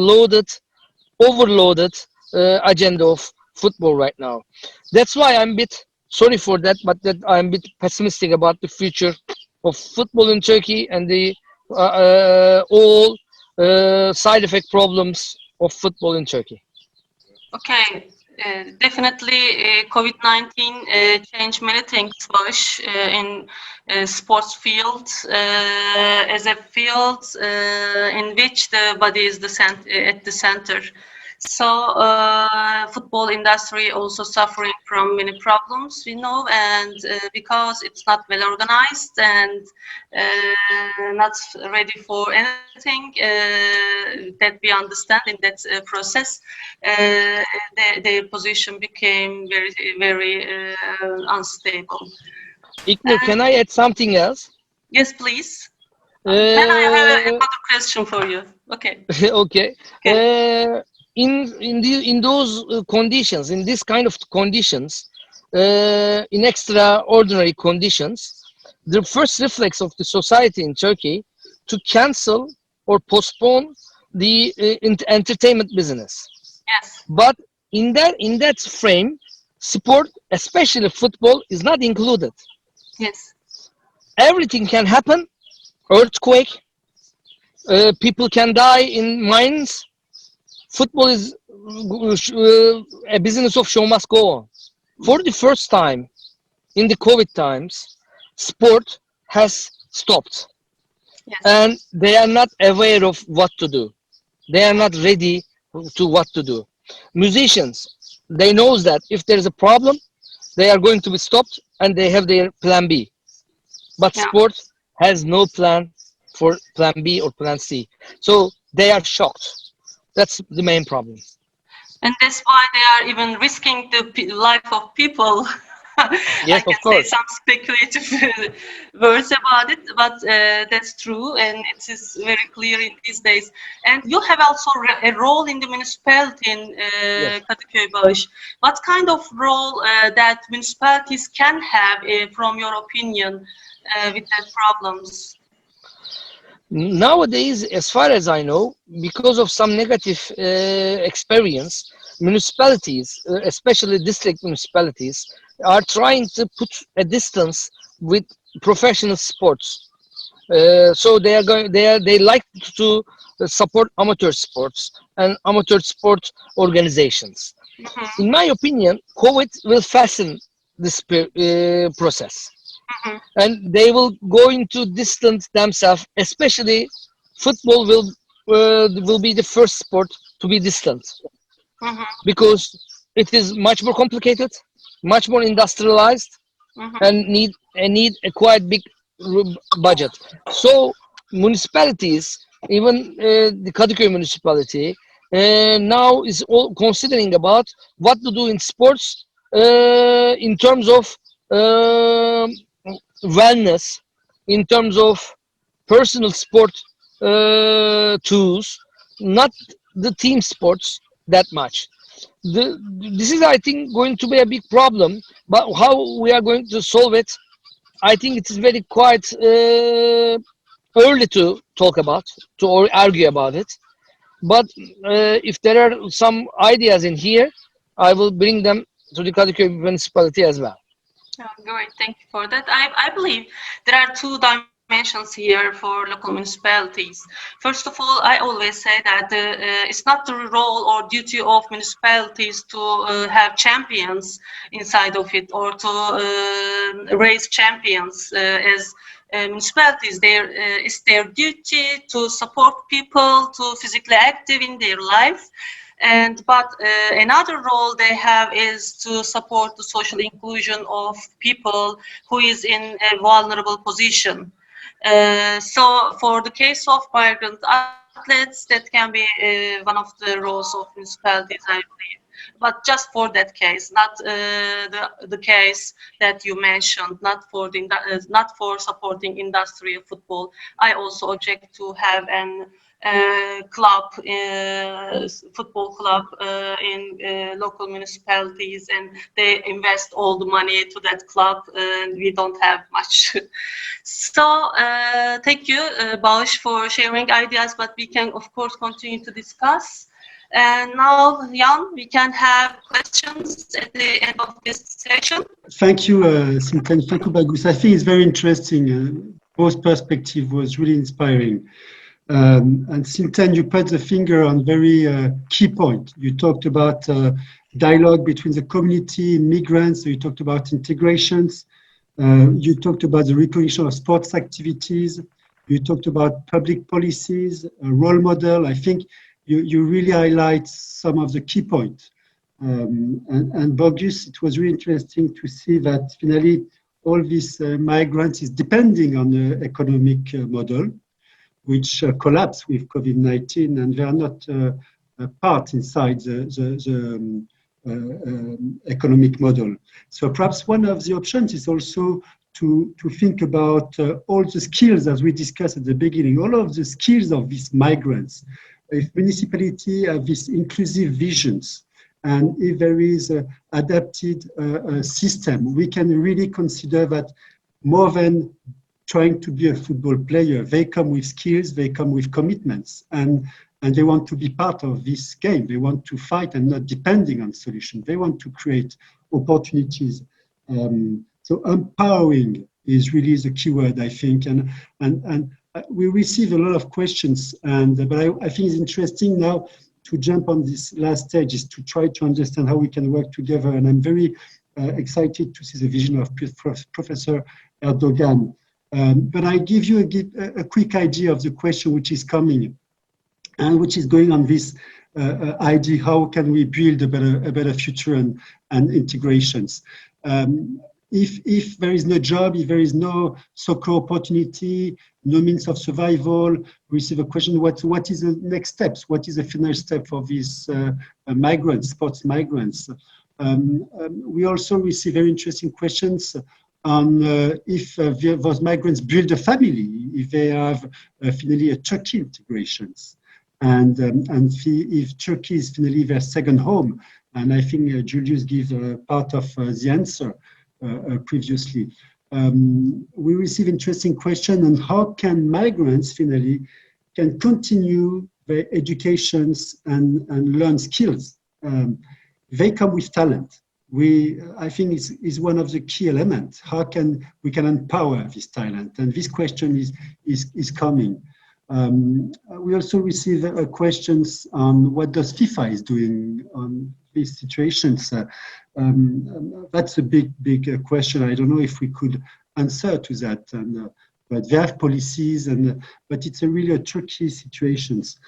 overloaded agenda of football right now. That's why I'm a bit Sorry for that, but that I'm a bit pessimistic about the future of football in Turkey and the all side effect problems of football in Turkey. Okay, definitely COVID-19 changed many things, Barış, in sports field as a field in which the body is at the center. So football industry also suffering from many problems, we know, and because it's not well organized and not ready for anything that we understand in that process, their position became very, very unstable. Ilknur, can I add something else? Yes, please. Then I have another question for you. Okay. Okay. In those conditions, in this kind of conditions, in extraordinary conditions, the first reflex of the society in Turkey to cancel or postpone the entertainment business. Yes. But in that frame, sport, especially football, is not included. Yes. Everything can happen. Earthquake, people can die in mines. Football is a business of show must go on. For the first time in the COVID times, sport has stopped. Yes. And they are not aware of what to do. They are not ready to what to do. Musicians, they know that if there is a problem, they are going to be stopped and they have their plan B. But Yeah. sport has no plan for plan B or plan C. So they are shocked. That's the main problem. And that's why they are even risking the life of people. Yes, I can of course. say some speculative words about it, but that's true, and it is very clear in these days. And you have also a role in the municipality in Yes. Kadıköy, Bağış. What kind of role that municipalities can have, from your opinion, with that problems? Nowadays, as far as I know, because of some negative experience, municipalities, especially district municipalities, are trying to put a distance with professional sports. So they like to support amateur sports and amateur sport organizations. Mm-hmm. In my opinion, COVID will fasten this process. Mm-hmm. And they will go into distance themselves. Especially football will be the first sport to be distant, Mm-hmm. because it is much more complicated, much more industrialized, Mm-hmm. and need a quite big budget. So municipalities, even the Kadıköy municipality, now is all considering about what to do in sports in terms of wellness, in terms of personal sport tools, not the team sports that much. This is, I think, going to be a big problem, but how we are going to solve it, I think it is very quite early to talk about, or argue about it. But if there are some ideas in here, I will bring them to the Kadıköy municipality as well. Oh, great, thank you for that. I believe there are two dimensions here for local municipalities. First of all, I always say that it's not the role or duty of municipalities to have champions inside of it, or to raise champions as municipalities. It's their duty to support people to physically active in their life. But another role they have is to support the social inclusion of people who is in a vulnerable position. So for the case of migrant athletes, that can be one of the roles of municipalities, I believe. But just for that case, not the case that you mentioned, not for supporting industry of football. I also object to have an club, football club in local municipalities, and they invest all the money to that club, and we don't have much. So thank you, Bağış, for sharing ideas, but we can of course continue to discuss. And now, Yann, we can have questions at the end of this session. Thank you, Simten. Thank you, Bagis. I think it's very interesting. Both perspective was really inspiring. And Simten, you put the finger on very key point. You talked about dialogue between the community, migrants. You talked about integrations. You talked about the recognition of sports activities. You talked about public policies, a role model. I think you really highlight some of the key points. And Bagis, it was really interesting to see that finally all these migrants is depending on the economic model, which collapsed with COVID-19, and they are not a part inside the economic model. So perhaps one of the options is also to think about all the skills, as we discussed at the beginning, all of the skills of these migrants. If municipality have these inclusive visions, and if there is an adapted system, we can really consider that more than trying to be a football player, they come with skills, they come with commitments, and they want to be part of this game. They want to fight and not depending on solutions. They want to create opportunities. So empowering is really the key word, I think, and we receive a lot of questions, but I think it's interesting now to jump on this last stage is to try to understand how we can work together. And I'm very excited to see the vision of Professor Erdogan. But I give you a quick idea of the question which is coming and which is going on this idea, how can we build a better future and integrations. If there is no job, if there is no soccer opportunity, no means of survival, we receive a question, what is the next steps? What is the final step for these migrants, sports migrants? We also receive very interesting questions on if those migrants build a family, if they have finally a Turkey integrations, and if Turkey is finally their second home. And I think Julius gave part of the answer previously. We receive interesting question on how can migrants finally can continue their educations and learn skills. They come with talent. I think is one of the key elements. How can we empower this talent? And this question is coming. We also receive questions on what does FIFA is doing on these situations. That's a big question. I don't know if we could answer to that. But they have policies, but it's really a tricky situations.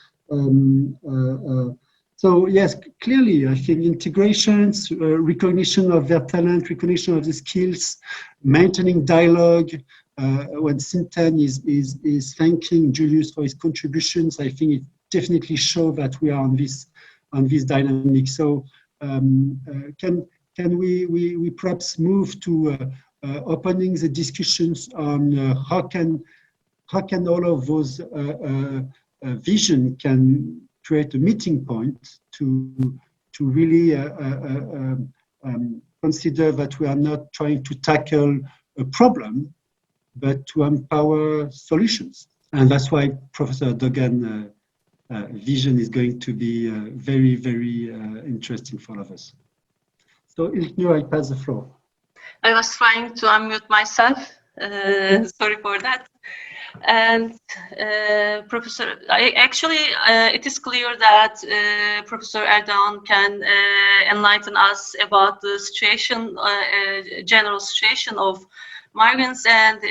So yes, clearly, I think integrations, recognition of their talent, recognition of the skills, maintaining dialogue. When Simten is thanking Julius for his contributions, I think it definitely shows that we are on this dynamic. So can we perhaps move to opening the discussions on how can all of those vision can create a meeting point to really consider that we are not trying to tackle a problem, but to empower solutions. And that's why Professor Erdogan vision is going to be very, very interesting for all of us. So Ilknur, I pass the floor. I was trying to unmute myself. Sorry for that. And Professor, it is clear that Professor Erdogan can enlighten us about the situation, general situation of migrants, and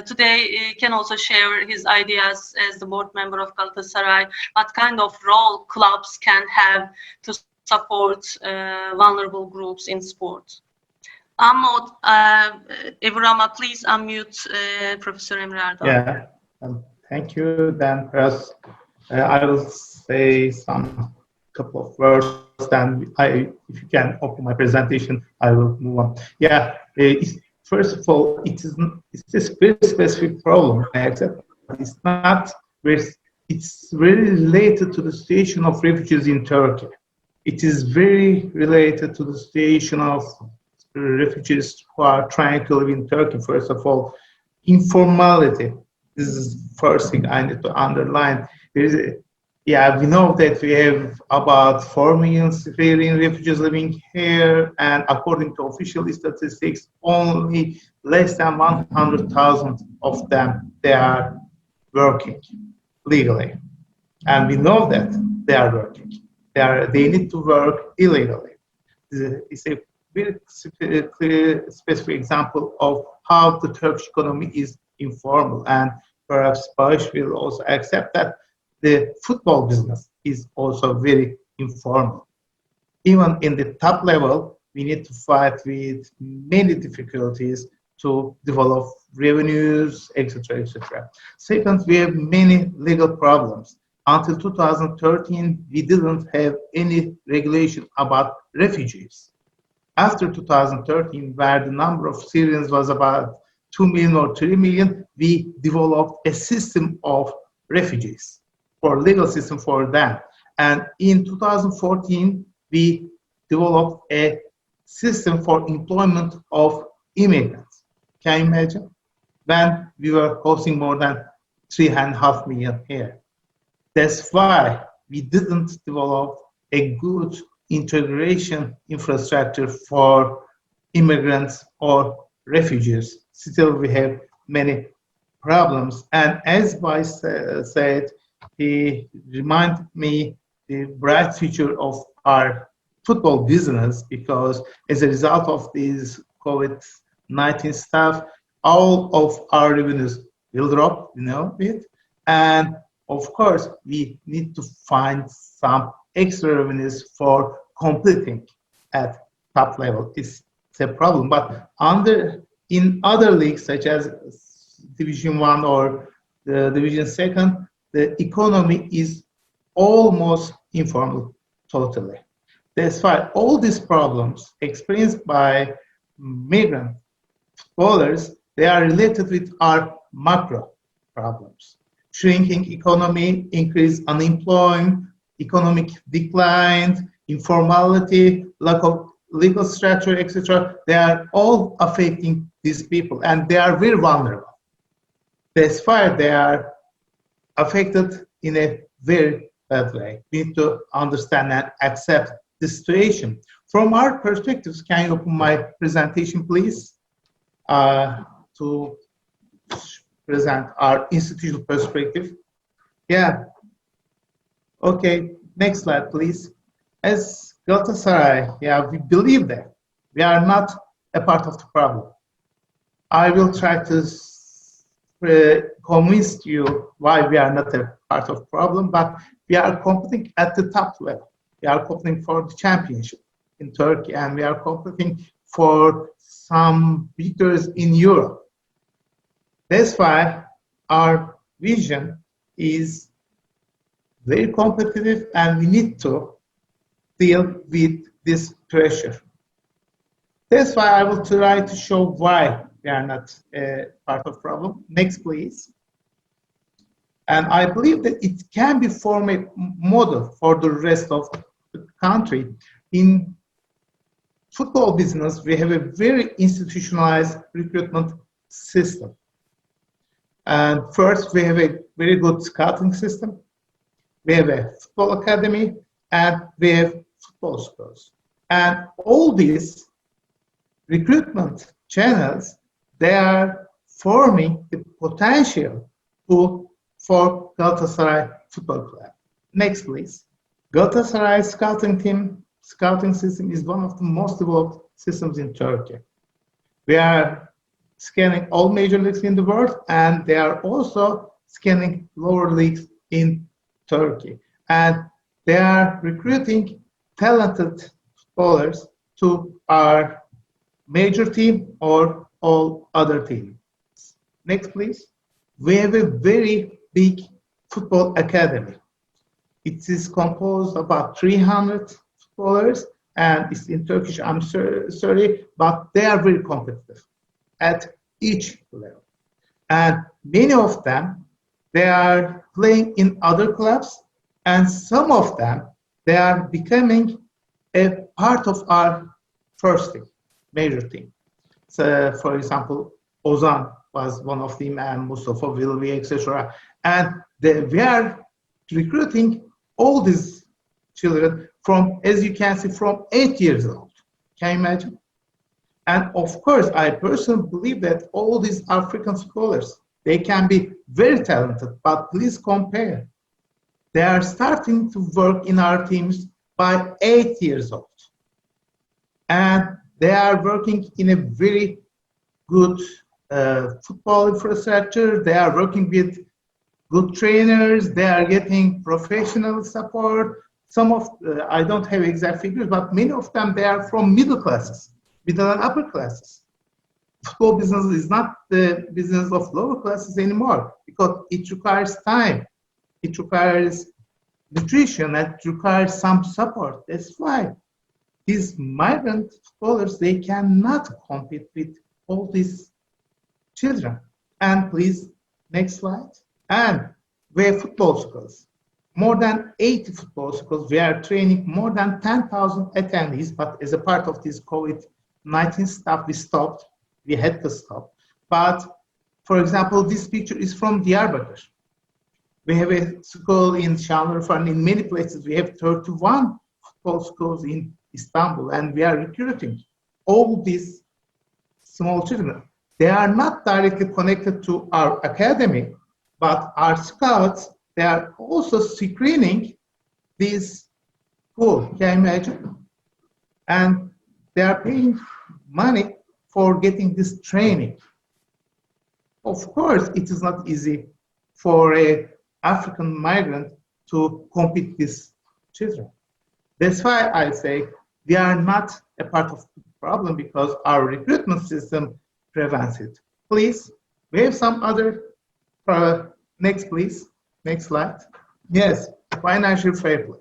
today he can also share his ideas as the board member of Galatasaray, what kind of role clubs can have to support vulnerable groups in sport. Evrama, please unmute Professor Emre Erdogan. Yeah, thank you. Then perhaps I will say couple of words. Then if you can open my presentation, I will move on. Yeah, first of all, it's a very specific problem. I accept it's not very. It's very related to the situation of refugees in Turkey. It is very related to the situation of refugees who are trying to live in Turkey. First of all, informality. This is the first thing I need to underline. There is Yeah, we know that we have about 4 million Syrian refugees living here, and according to official statistics, only less than 100,000 of them, they are working legally. And we know that they are working. They need to work illegally. It's a very clear, specific example of how the Turkish economy is informal, and perhaps Bagis will also accept that the football business is also very informal. Even in the top level, we need to fight with many difficulties to develop revenues, etc., etc. Second, we have many legal problems. Until 2013, we didn't have any regulation about refugees. After 2013, where the number of Syrians was about 2 million or 3 million, we developed a system of refugees, for legal system for them. And in 2014, we developed a system for employment of immigrants. Can you imagine? When we were hosting more than 3.5 million here. That's why we didn't develop a good integration infrastructure for immigrants or refugees. Still, we have many problems. And as Vice said, he reminded me the bright future of our football business, because as a result of this COVID-19 stuff, all of our revenues will drop, you know it. And of course, we need to find some extra revenues for competing at top level. It's a problem. But in other leagues, such as Division 1 or the Division 2, the economy is almost informal totally. That's why all these problems experienced by migrant footballers, they are related with our macro problems. Shrinking economy, increased unemployment, economic decline, informality, lack of legal structure, etc. They are all affecting these people, and they are very vulnerable. That's why they are affected in a very bad way. We need to understand and accept the situation. From our perspectives, can you open my presentation, please? To present our institutional perspective. Yeah. Okay, next slide, please. As Galatasaray, yeah, we believe that we are not a part of the problem. I will try to convince you why we are not a part of the problem, but we are competing at the top level. We are competing for the championship in Turkey, and we are competing for some victories in Europe. That's why our vision is very competitive, and we need to deal with this pressure. That's why I will try to show why we are not a part of the problem. Next, please. And I believe that it can be formed a model for the rest of the country. In football business, we have a very institutionalized recruitment system. And first, we have a very good scouting system. We have a football academy, and we have football schools. And all these recruitment channels, they are forming the potential pool for Galatasaray Football Club. Next, please. Galatasaray scouting system is one of the most developed systems in Turkey. We are scanning all major leagues in the world, and they are also scanning lower leagues in Turkey. And they are recruiting talented footballers to our major team or all other teams. Next, please. We have a very big football academy. It is composed of about 300 footballers, and it's in Turkish, I'm sorry, but they are very competitive at each level. And many of them, they are playing in other clubs, and some of them, they are becoming a part of our first team, major team. So, for example, Ozan was one of them, and Mustafa Bilgi, etc. And we are recruiting all these children from, as you can see, from 8 years old. Can you imagine? And of course, I personally believe that all these African scholars, they can be very talented, but please compare. They are starting to work in our teams by 8 years old. And they are working in a very good football infrastructure. They are working with good trainers. They are getting professional support. Some of, I don't have exact figures, but many of them, they are from middle classes, middle and upper classes. Football business is not the business of lower classes anymore because it requires time. It requires nutrition, and it requires some support. That's why these migrant footballers, they cannot compete with all these children. And please, next slide. And we have football schools. More than 80 football schools. We are training more than 10,000 attendees, but as a part of this COVID-19 stuff, we stopped. We had to stop. But for example, this picture is from Diyarbakir. We have a school in Şanlıurfa, and in many places we have 31 football schools in Istanbul, and we are recruiting all these small children. They are not directly connected to our academy, but our scouts, they are also screening these schools. Can you imagine? And they are paying money for getting this training. Of course, it is not easy for an African migrant to compete with these children. That's why I say we are not a part of the problem because our recruitment system prevents it. Please, we have some other, next please, next slide. Yes, financial fair play.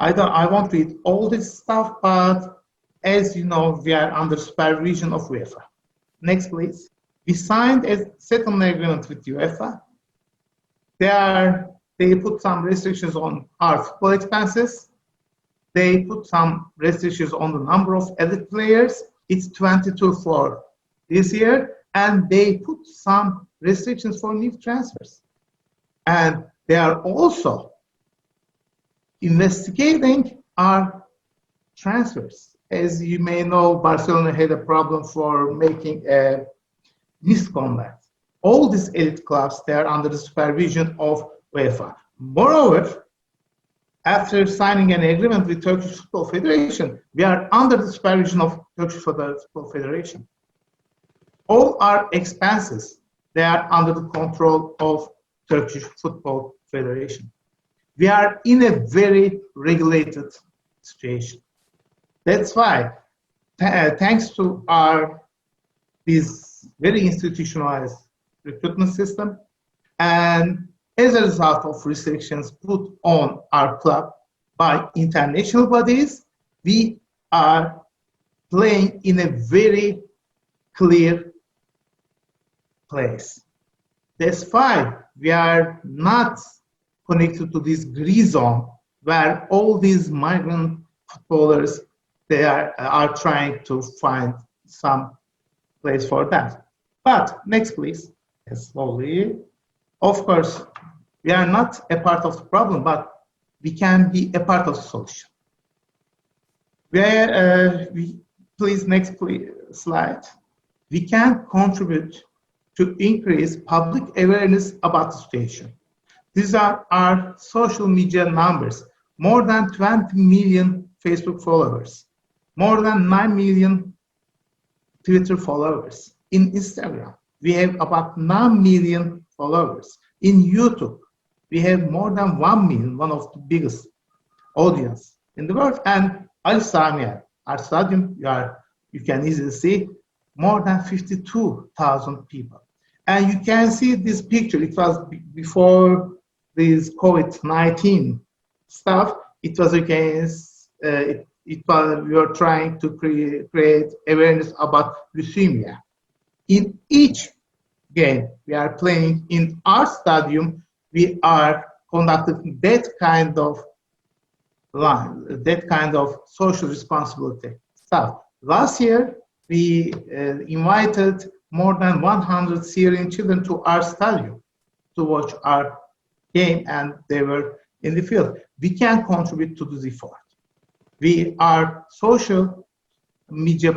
I won't read all this stuff, but as you know, we are under supervision of UEFA. Next please. We signed a settlement agreement with UEFA. They put some restrictions on our football expenses. They put some restrictions on the number of elite players. It's 22 for this year. And they put some restrictions for new transfers. And they are also investigating our transfers. As you may know, Barcelona had a problem for making a misconduct. All these elite clubs, they are under the supervision of UEFA. Moreover, after signing an agreement with Turkish Football Federation, we are under the supervision of Turkish Football Federation. All our expenses, they are under the control of Turkish Football Federation. We are in a very regulated situation. That's why, thanks to this very institutionalized recruitment system, and as a result of restrictions put on our club by international bodies, we are playing in a very clear place. That's why we are not connected to this gray zone where all these migrant footballers, they are trying to find some place for that. But next please, slowly. Of course, we are not a part of the problem, but we can be a part of the solution. Please, next slide. We can contribute to increase public awareness about the situation. These are our social media numbers. More than 20 million Facebook followers, more than 9 million Twitter followers. In Instagram, we have about 9 million followers. In YouTube, we have more than 1 million, one of the biggest audience in the world. And Al Samiya, our stadium, you can easily see more than 52,000 people. And you can see this picture. It was before this COVID-19 stuff. It was against, we were trying to create awareness about leukemia. In each game we are playing in our stadium, we are conducting that kind of social responsibility stuff. Last year, we invited more than 100 Syrian children to our stadium to watch our game, and they were in the field, we can contribute to this effort. We are social media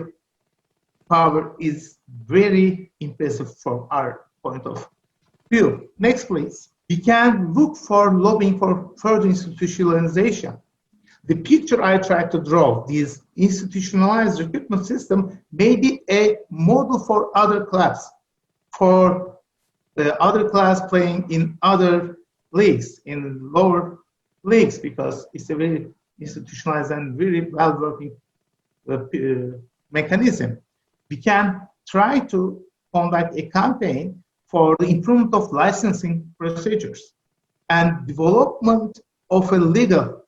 power is very impressive from our point of view. Next, please. We can look for lobbying for further institutionalization. The picture I tried to draw, this institutionalized recruitment system, may be a model for other clubs, for the other clubs playing in other leagues, in lower leagues, because it's a very institutionalized and very well-working mechanism. We can try to conduct a campaign for the improvement of licensing procedures and development of a legal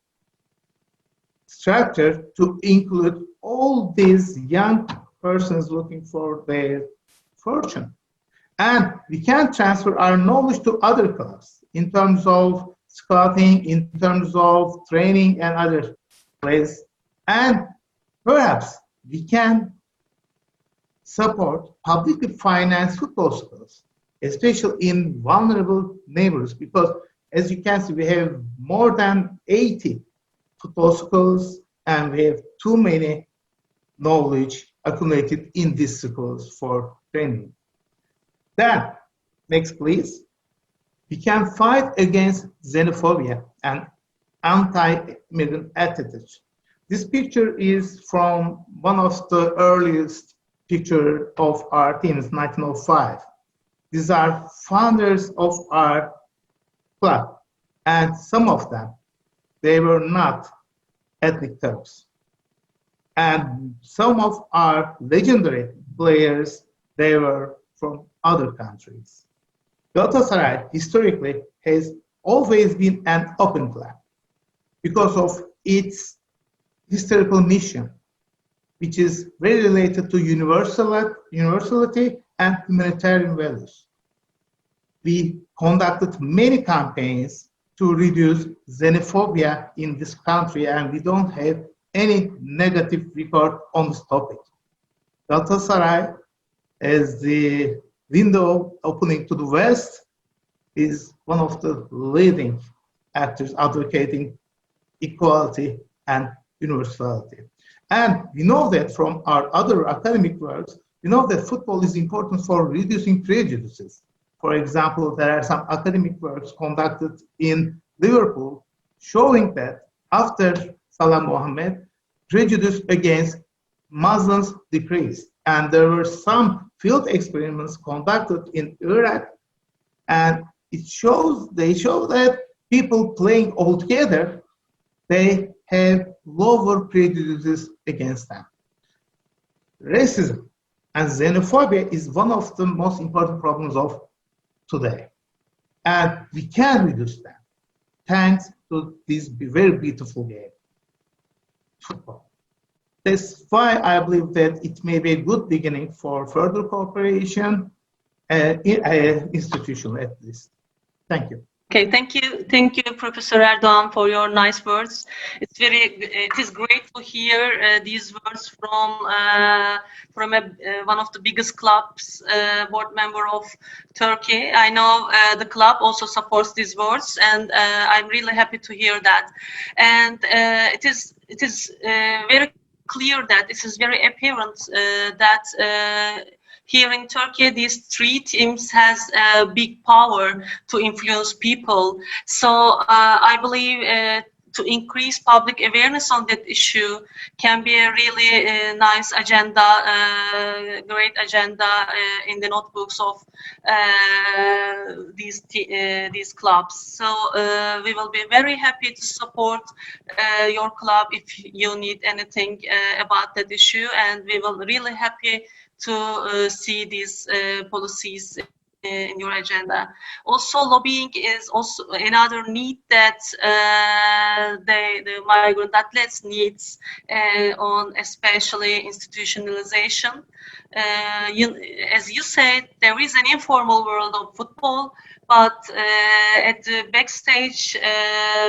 structure to include all these young persons looking for their fortune. And we can transfer our knowledge to other clubs in terms of scouting, in terms of training and other places. And perhaps we can support publicly financed football schools, especially in vulnerable neighborhoods, because as you can see, we have more than 80 football schools and we have too many knowledge accumulated in these schools for training. Then, next please, we can fight against xenophobia and anti-immigrant attitudes. This picture is from one of the earliest pictures of our team, 1905. These are founders of our club, and some of them, they were not ethnic Turks. And some of our legendary players, they were from other countries. Galatasaray historically has always been an open club because of its historical mission, which is very related to universality and humanitarian values. We conducted many campaigns to reduce xenophobia in this country, and we don't have any negative record on this topic. Galatasaray, as the window opening to the West, is one of the leading actors advocating equality and universality. And we know that from our other academic works, we know that football is important for reducing prejudices. For example, there are some academic works conducted in Liverpool showing that after Salah Mohammed, prejudice against Muslims decreased. And there were some field experiments conducted in Iraq, and they show that people playing all together, they have lower prejudices against them. Racism and xenophobia is one of the most important problems of today. And we can reduce them thanks to this very beautiful game, football. That's why I believe that it may be a good beginning for further cooperation, institutional at least. Thank you. Okay, thank you, Professor Erdogan, for your nice words. It is great to hear these words from one of the biggest clubs, board member of Turkey. I know the club also supports these words, and I'm really happy to hear that. And it is very clear that it is very apparent that. Here in Turkey, these three teams has a big power to influence people. So I believe to increase public awareness on that issue can be a really nice agenda, great agenda in the notebooks of these clubs. So we will be very happy to support your club if you need anything about that issue, and we will really happy to see these policies in your agenda. Also, lobbying is also another need that the migrant athletes needs on especially institutionalization. As you said, there is an informal world of football, but at the backstage,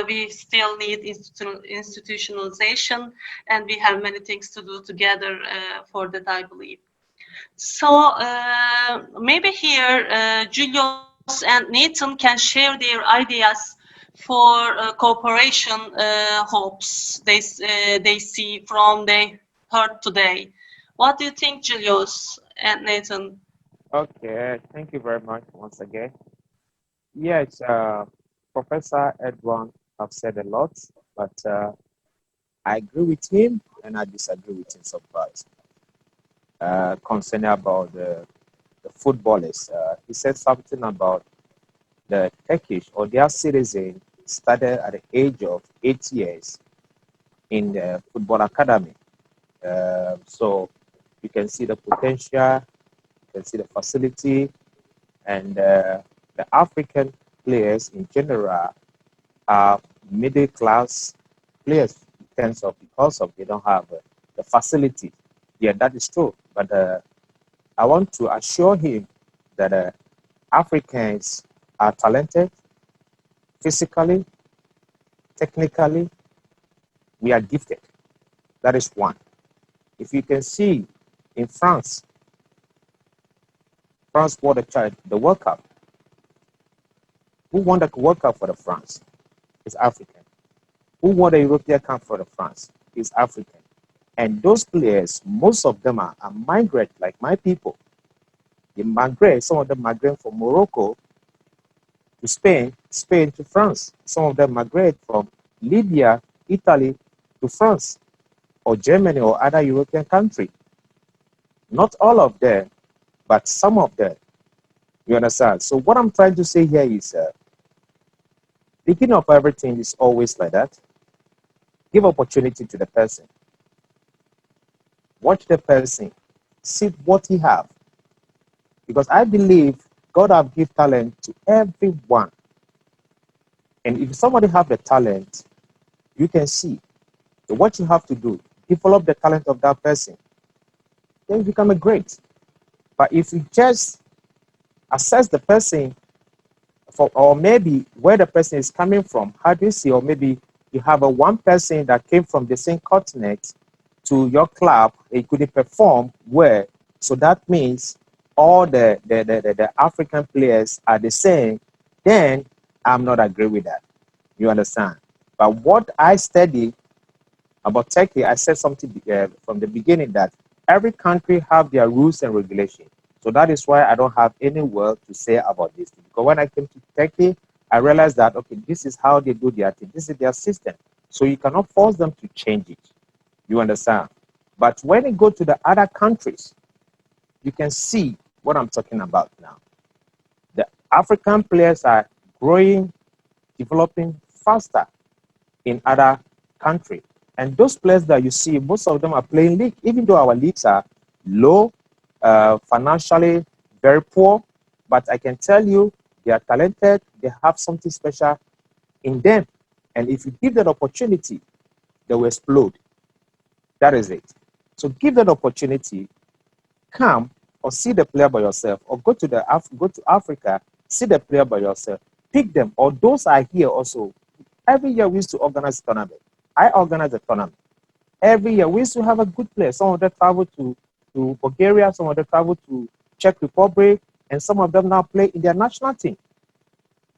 we still need institutionalization, and we have many things to do together for that, I believe. So maybe here Julius and Nathan can share their ideas for cooperation hopes they see from they heard today. What do you think, Julius and Nathan? Okay, thank you very much once again. Yes, Professor Edwin have said a lot, but I agree with him and I disagree with him some parts concerning about the footballers. He said something about the Turkish or their citizen started at the age of 8 years in the football academy. So you can see the potential, you can see the facility, and the African players in general are middle class players in terms of because of they don't have the facility. Yeah, that is true. But I want to assure him that Africans are talented physically, technically. We are gifted. That is one. If you can see in France won the World Cup. Who won the World Cup for the France? It's African. Who won the European Cup for the France? Is African. And those players, most of them are migrant like my people. They migrate, some of them migrate from Morocco to Spain, Spain to France. Some of them migrate from Libya, Italy to France, or Germany or other European country. Not all of them, but some of them. You understand? So what I'm trying to say here is beginning of everything is always like that. Give opportunity to the person. Watch the person. See what he have. Because I believe God have given talent to everyone. And if somebody have the talent, you can see. So what you have to do, develop the talent of that person. Then you become a great. But if you just assess the person or maybe where the person is coming from, how do you see? Or maybe you have one person that came from the same continent to your club, he couldn't perform well. So that means all the African players are the same. Then I'm not agree with that. You understand? But what I study about Turkey, I said something from the beginning that every country have their rules and regulations. So that is why I don't have any word to say about this. Because when I came to Turkey, I realized that, okay, this is how they do their thing. This is their system. So you cannot force them to change it. You understand? But when you go to the other countries, you can see what I'm talking about now. The African players are growing, developing faster in other countries. And those players that you see, most of them are playing league, even though our leagues are low, financially very poor. But I can tell you, they are talented, they have something special in them. And if you give that opportunity, they will explode. That is it. So give that opportunity, come or see the player by yourself, or go to Africa, see the player by yourself, pick them, or those are here also. Every year we used to organize a tournament. I organize a tournament. Every year we used to have a good player. Some of them travel to Bulgaria, some of them travel to Czech Republic, and some of them now play in their national team.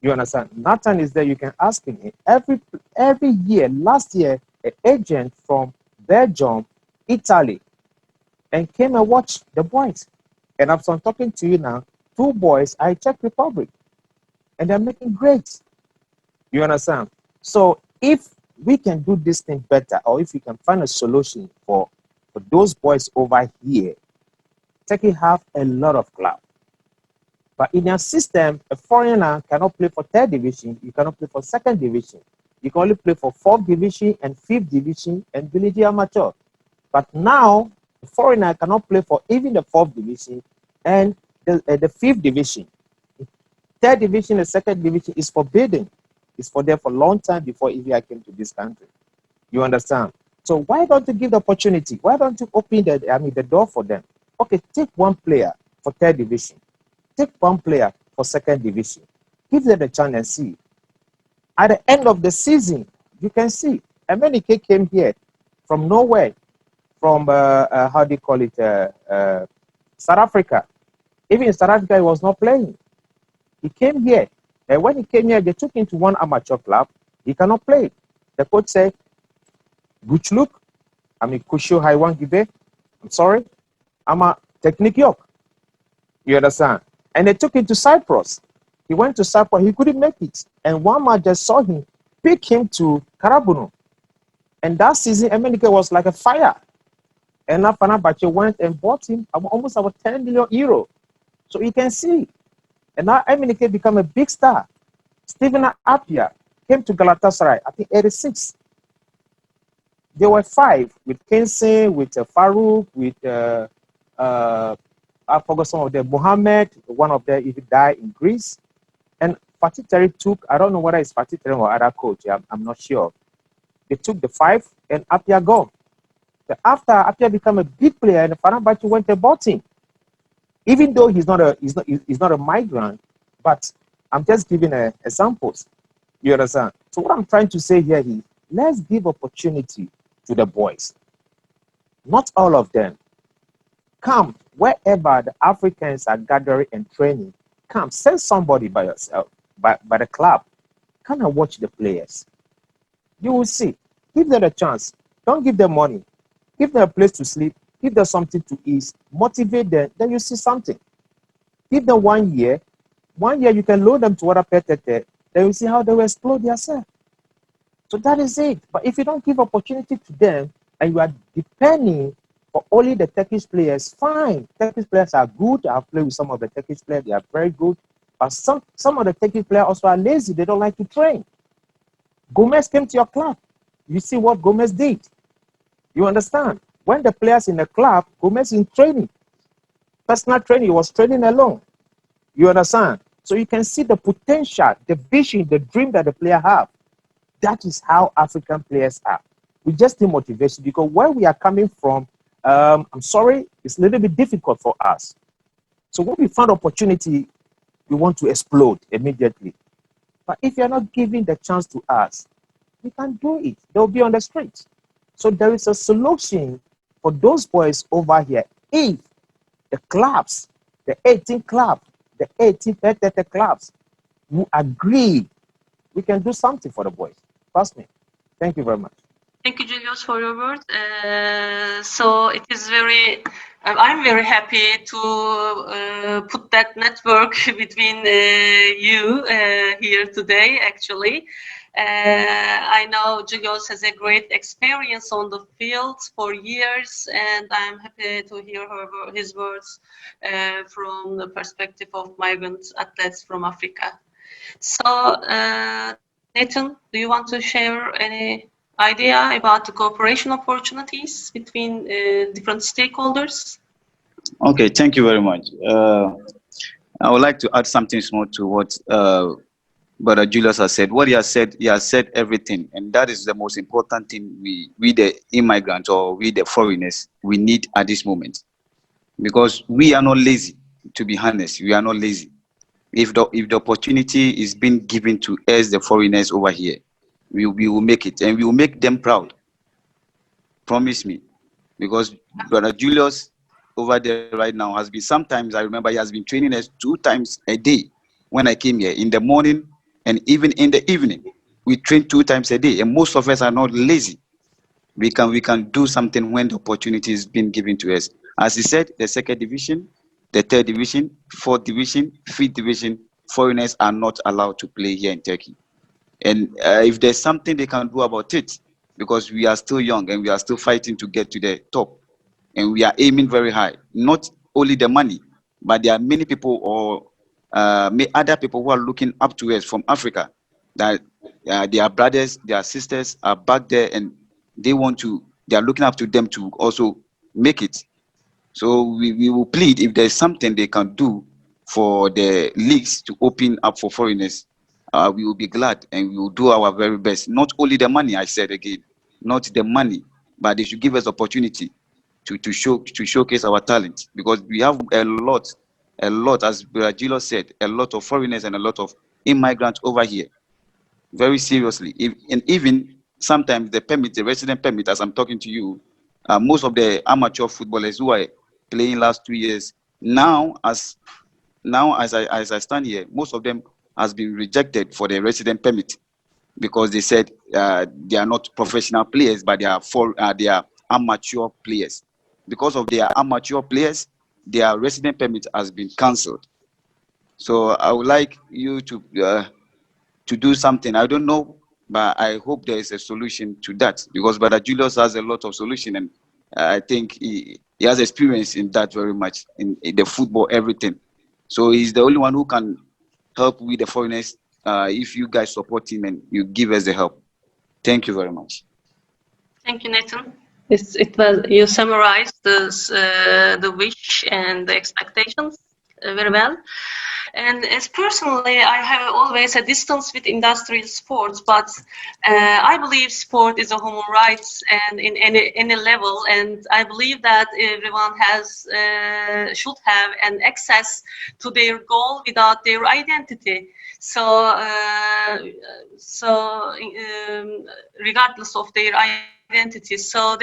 You understand? Nathan is there, you can ask him. Every year, last year, an agent from Belgium, Italy, and came and watched the boys. And as I'm talking to you now, 2 boys are in Czech Republic, and they're making great. You understand? So if we can do this thing better, or if we can find a solution for those boys over here, Turkey have a lot of clubs. But in your system, a foreigner cannot play for 3rd division, you cannot play for 2nd division. You can only play for 4th division and 5th division and Bilgi amateur. But now, a foreigner cannot play for even the 4th division and the 5th division. 3rd division and 2nd division is forbidden. It's for them for a long time before even I came to this country. You understand? So why don't you give the opportunity? Why don't you open the door for them? Okay, take 1 player for 3rd division. Take 1 player for 2nd division. Give them the chance and see. At the end of the season, you can see. Emre came here from nowhere, from, how do you call it, South Africa. Even in South Africa, he was not playing. He came here, And when he came here, they took him to one amateur club. He cannot play. The coach said, "Good look. I'm a Kusho Haiwan Gibe. I'm sorry. I'm a technique yok." You understand? And they took him to Cyprus. He went to Cyprus. He couldn't make it. And one man just saw him, pick him to Karabuno. And that season, Emenike was like a fire. And now Fenerbahce went and bought him almost about 10 million euro. So you can see. And now Emenike became a big star. Stephen Appiah came to Galatasaray, I think 86. There were 5 with Kense, with Farouk, with I forgot some of them. Mohammed, one of them even died in Greece. And Fatih Terim took, I don't know whether it's Fatih Terim or other coach, I'm not sure. They took the 5 and Appiah gone. But after Appiah became a big player and Fenerbahce went and bought him. Even though he's not a migrant, but I'm just giving examples. You understand? So what I'm trying to say here is, let's give opportunity to the boys. Not all of them. Come wherever the Africans are gathering and training. Come, send somebody by yourself, by the club. Come and watch the players. You will see. Give them a chance. Don't give them money. Give them a place to sleep. Give them something to eat. Motivate them. Then you see something. Give them 1 year. 1 year you can load them to water petete. Then you see how they will explode themselves. So that is it. But if you don't give opportunity to them and you are depending for only the Turkish players, fine. Turkish players are good. I've played with some of the Turkish players. They are very good. But some of the Turkish players also are lazy. They don't like to train. Gomez came to your club. You see what Gomez did. You understand? When the players in the club, Gomez in training. Personal training, he was training alone. You understand? So you can see the potential, the vision, the dream that the player have. That is how African players are. We just need motivation because where we are coming from, I'm sorry, it's a little bit difficult for us. So when we find opportunity, we want to explode immediately. But if you're not giving the chance to us, we can do it. They'll be on the streets. So there is a solution for those boys over here. If the clubs, the 18 clubs, the 18 PTT clubs, who agree, we can do something for the boys. Trust me. Thank you very much. Thank you, Julius, for your word. So it is I'm very happy to put that network between you here today, actually. I know Julius has a great experience on the field for years, and I'm happy to hear his words from the perspective of migrant athletes from Africa. So, Nathan, do you want to share any idea about the cooperation opportunities between different stakeholders? Okay, thank you very much. I would like to add something small to what Brother Julius has said. What he has said everything, and that is the most important thing we the immigrants or we the foreigners, we need at this moment. Because we are not lazy, to be honest, we are not lazy. If the opportunity is being given to us, the foreigners over here, we will make it, and we will make them proud. Promise me. Because Brother Julius over there right now has been, sometimes I remember he has been training us 2 times a day when I came here, in the morning and even in the evening. We train 2 times a day, and most of us are not lazy. We can do something when the opportunity is being given to us. As he said, the 2nd division, the 3rd division, 4th division, 5th division, foreigners are not allowed to play here in Turkey. And if there's something they can do about it, because we are still young and we are still fighting to get to the top, and we are aiming very high. Not only the money, but there are many people or other people who are looking up to us from Africa, that their brothers, their sisters are back there, and they are looking up to them to also make it. So we will plead, if there's something they can do for the leagues to open up for foreigners, we will be glad, and we will do our very best. Not only the money, I said again, not the money, but they should give us opportunity to showcase our talent, because we have a lot, as Julius said, a lot of foreigners and a lot of immigrants over here. Very seriously, and even sometimes the resident permit, as I'm talking to you, most of the amateur footballers who are playing last 2 years, now as I stand here, most of them has been rejected for the resident permit because they said they are not professional players, but they are amateur players. Because of their amateur players, their resident permit has been cancelled. So I would like you to do something. I don't know, but I hope there is a solution to that, because Brother Julius has a lot of solution, and I think he has experience in that very much, in the football, everything. So he's the only one who can help with the foreigners if you guys support him and you give us the help. Thank you very much. Thank you, Nathan. You summarized the wish and the expectations very well. And as personally, I have always a distance with industrial sports, but I believe sport is a human rights and in any level, and I believe that everyone should have an access to their goal without their identity. So, regardless of their identity, so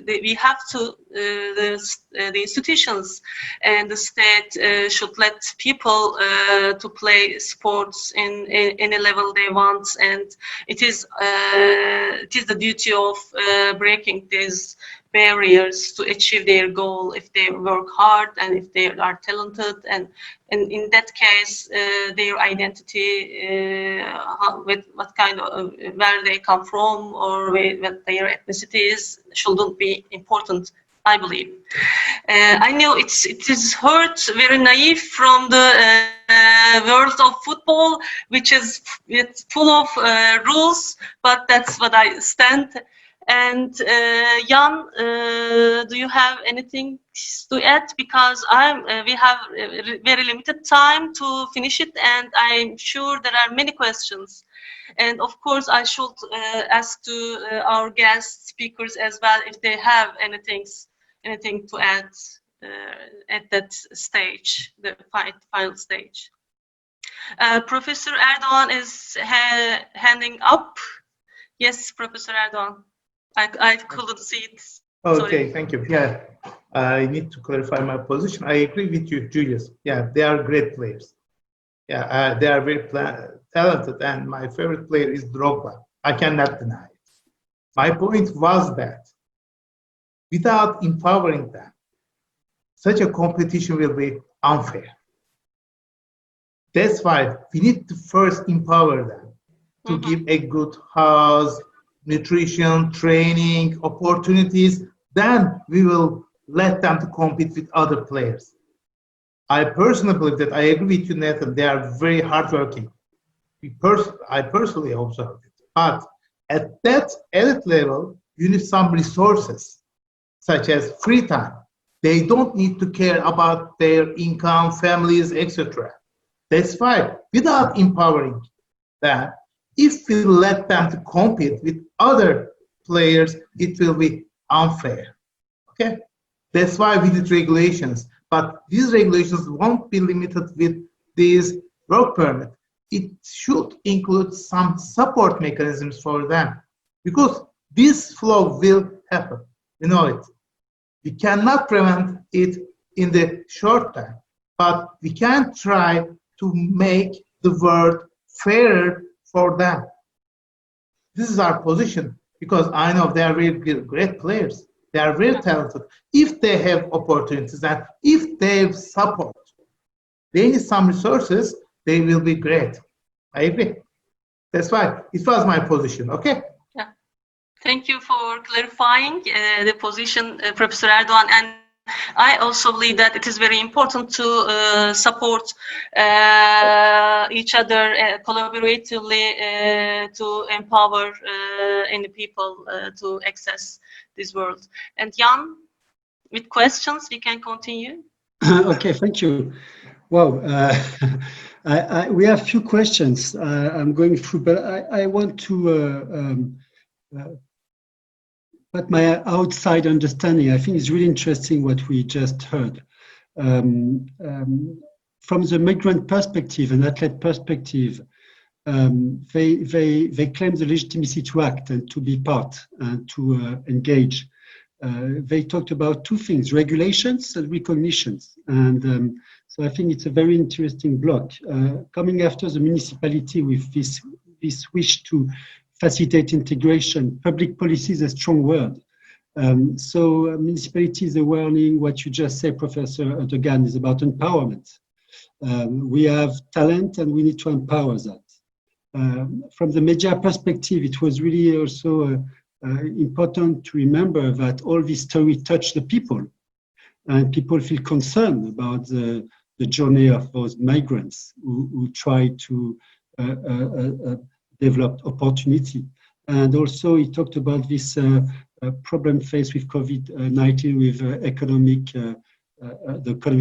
we have to the institutions and the state should let people to play sports in any level they want, and it is the duty of breaking these barriers to achieve their goal if they work hard and if they are talented, and in that case their identity with what kind of where they come from or what their ethnicity is shouldn't be important, I believe. I know it is heard very naive from the world of football, which is full of rules, but that's what I stand. And Yann, do you have anything to add? Because we have very limited time to finish it, and I'm sure there are many questions. And of course, I should ask to our guest speakers as well if they have anything to add at that stage, the final stage. Professor Erdogan is handing up. Yes, Professor Erdogan. I couldn't see it. Okay, sorry. Thank you. Yeah, I need to clarify my position. I agree with you, Julius. Yeah, they are great players. Yeah, they are very talented, and my favorite player is Drogba. I cannot deny it. My point was that without empowering them, such a competition will be unfair. That's why we need to first empower them to give a good house, nutrition, training, opportunities, then we will let them to compete with other players. I personally believe that, I agree with you, Nathan, they are very hardworking. I personally observed it. But at that elite level, you need some resources, such as free time. They don't need to care about their income, families, etc. That's why, without empowering them, if we let them to compete with other players, it will be unfair. Okay, that's why we need regulations. But these regulations won't be limited with this work permit. It should include some support mechanisms for them, because this flow will happen. You know it. We cannot prevent it in the short term, but we can try to make the world fairer for them. This is our position, because I know they are really great players. They are very talented. If they have opportunities and if they have support, they need some resources, they will be great. I agree. That's why it was my position. Okay. Yeah. Thank you for clarifying the position, Professor Erdogan. And I also believe that it is very important to support each other collaboratively to empower any people to access this world. And Yann, with questions, we can continue. Okay, thank you. Wow, we have a few questions I'm going through, but I want to but my outside understanding, I think it's really interesting what we just heard. From the migrant perspective and athlete perspective, they claim the legitimacy to act and to be part and to engage. they talked about two things: regulations and recognitions. And so I think it's a very interesting block. Coming after the municipality with this wish to facilitate integration, public policy is a strong word. So municipalities are warning what you just said, Professor Erdogan, is about empowerment. We have talent and we need to empower that. From the media perspective, it was really also important to remember that all this story touched the people, and people feel concerned about the journey of those migrants who try to develop opportunity. And also he talked about this problem faced with COVID-19 with the economic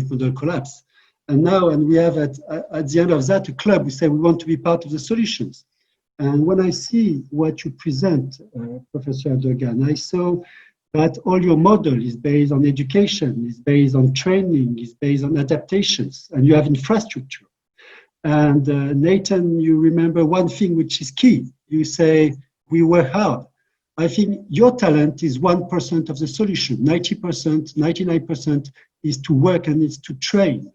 model collapse. And now, and we have at the end of that a club, we say we want to be part of the solutions. And when I see what you present, Professor Erdogan, I saw that all your model is based on education, is based on training, is based on adaptations, and you have infrastructure. And Nathan, you remember one thing which is key. You say, we work hard. I think your talent is 1% of the solution. 90%, 99% is to work and is to train.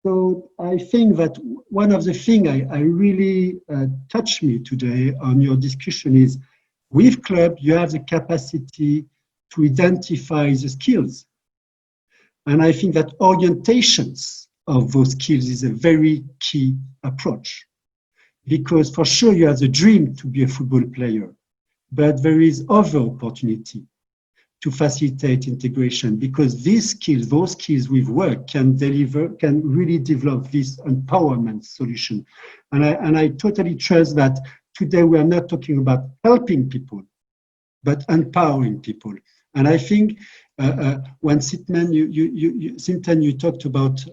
So I think that one of the things I really touched me today on your discussion is, with club, you have the capacity to identify the skills. And I think that orientations of those skills is a very key approach. Because for sure you have the dream to be a football player, but there is other opportunity to facilitate integration, because these skills, those skills with work can really develop this empowerment solution. And I totally trust that today we are not talking about helping people, but empowering people. And I think when Simten, you talked about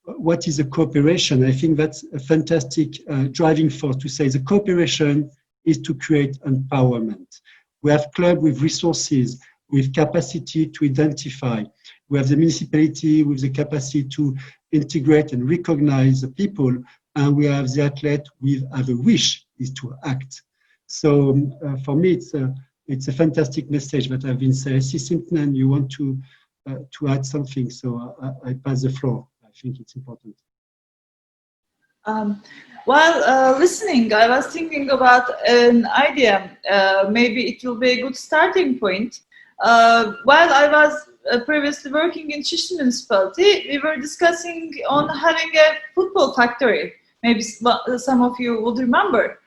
what is a cooperation, I think that's a fantastic driving force to say the cooperation is to create empowerment. We have clubs with resources, with capacity to identify. We have the municipality with the capacity to integrate and recognize the people, and we have the athlete with a wish is to act. So for me, it's a fantastic message that I've been saying. I see Simten, you want to add something, so I pass the floor. I think it's important. While listening, I was thinking about an idea. Maybe it will be a good starting point. While I was previously working in Chișinău Municipality, we were discussing on having a football factory. Maybe some of you would remember.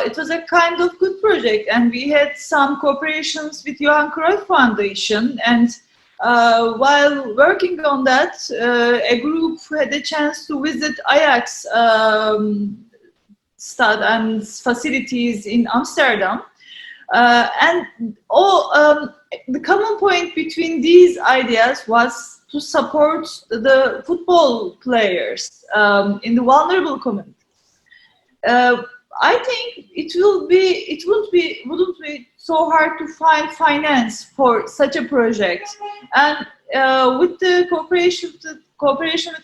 It was a kind of good project, and we had some cooperations with Johan Cruyff Foundation. And while working on that, a group had a chance to visit Ajax stad and facilities in Amsterdam. And the common point between these ideas was to support the football players in the vulnerable communities. I think wouldn't be so hard to find finance for such a project. And with the cooperation with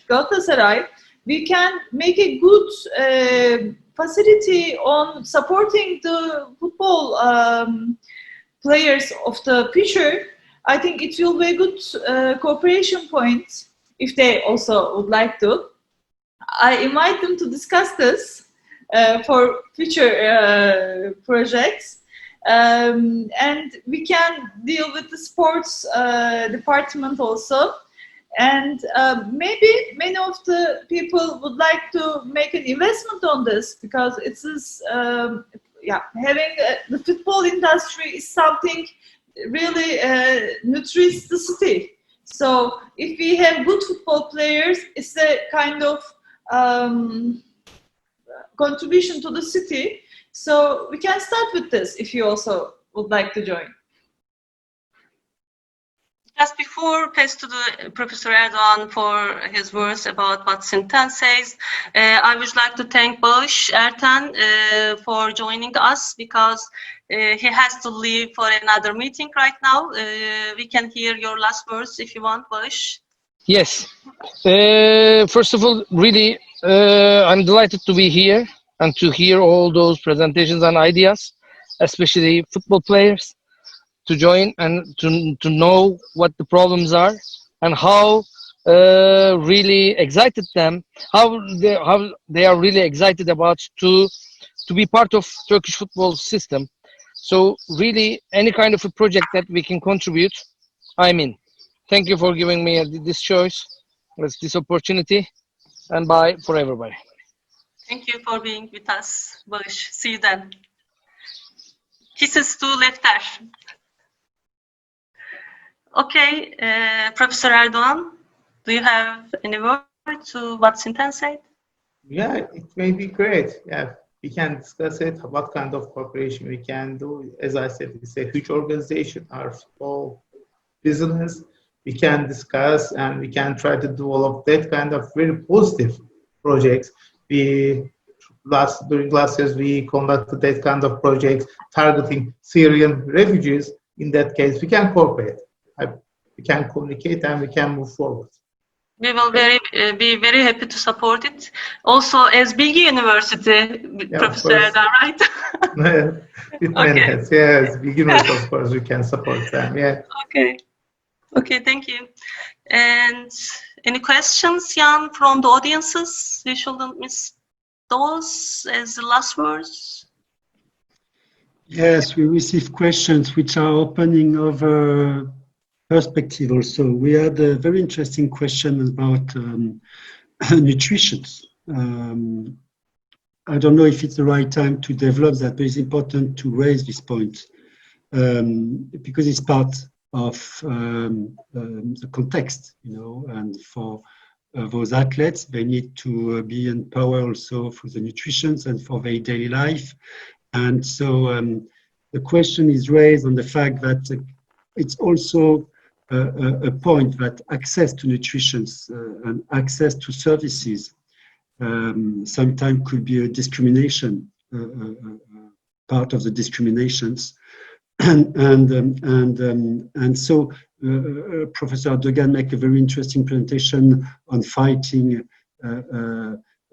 Galatasaray, we can make a good facility on supporting the football players of the future. I think it will be a good cooperation point if they also would like to. I invite them to discuss this for future projects. And we can deal with the sports department also. And maybe many of the people would like to make an investment on this, because it is, having the football industry is something really nurtures the city. So if we have good football players, it's a kind of contribution to the city. So we can start with this if you also would like to join. Just before pass to the Professor Erdogan for his words about what Simten says, I would like to thank Bagis, Erten, for joining us, because he has to leave for another meeting right now. We can hear your last words if you want, Bagis. Yes. First of all, really, I'm delighted to be here and to hear all those presentations and ideas, especially football players, to join and to know what the problems are and how really excited them, how they are really excited about to be part of Turkish football system. So really, any kind of a project that we can contribute, I'm in. Thank you for giving me this choice, this opportunity, and bye for everybody. Thank you for being with us, Barış. See you then. Kisses to Lefter. Okay, Professor Erdogan, do you have any word to what Simten said? Yeah, it may be great. Yeah, we can discuss it, what kind of cooperation we can do. As I said, it's a huge organization, our football business. We can discuss and we can try to do all of that kind of very positive projects. During last years, we conducted that kind of projects targeting Syrian refugees. In that case, we can cooperate. We can communicate and we can move forward. We will be very happy to support it. Also, as Bilgi University, Yeah, Professor Erdogan, right? With many hats, yes. Beginners, of course, we can support them. Yeah. Okay. Okay, thank you. And any questions, Yann, from the audiences? We shouldn't miss those as the last words. Yes, we receive questions which are opening over perspective also. We had a very interesting question about nutrition. I don't know if it's the right time to develop that, but it's important to raise this point because it's part of the context, you know, and for those athletes, they need to be empowered also for the nutrition and for their daily life. And so the question is raised on the fact that it's also a point that access to nutrition and access to services sometimes could be a discrimination, part of the discriminations. And so Professor Erdogan make a very interesting presentation on fighting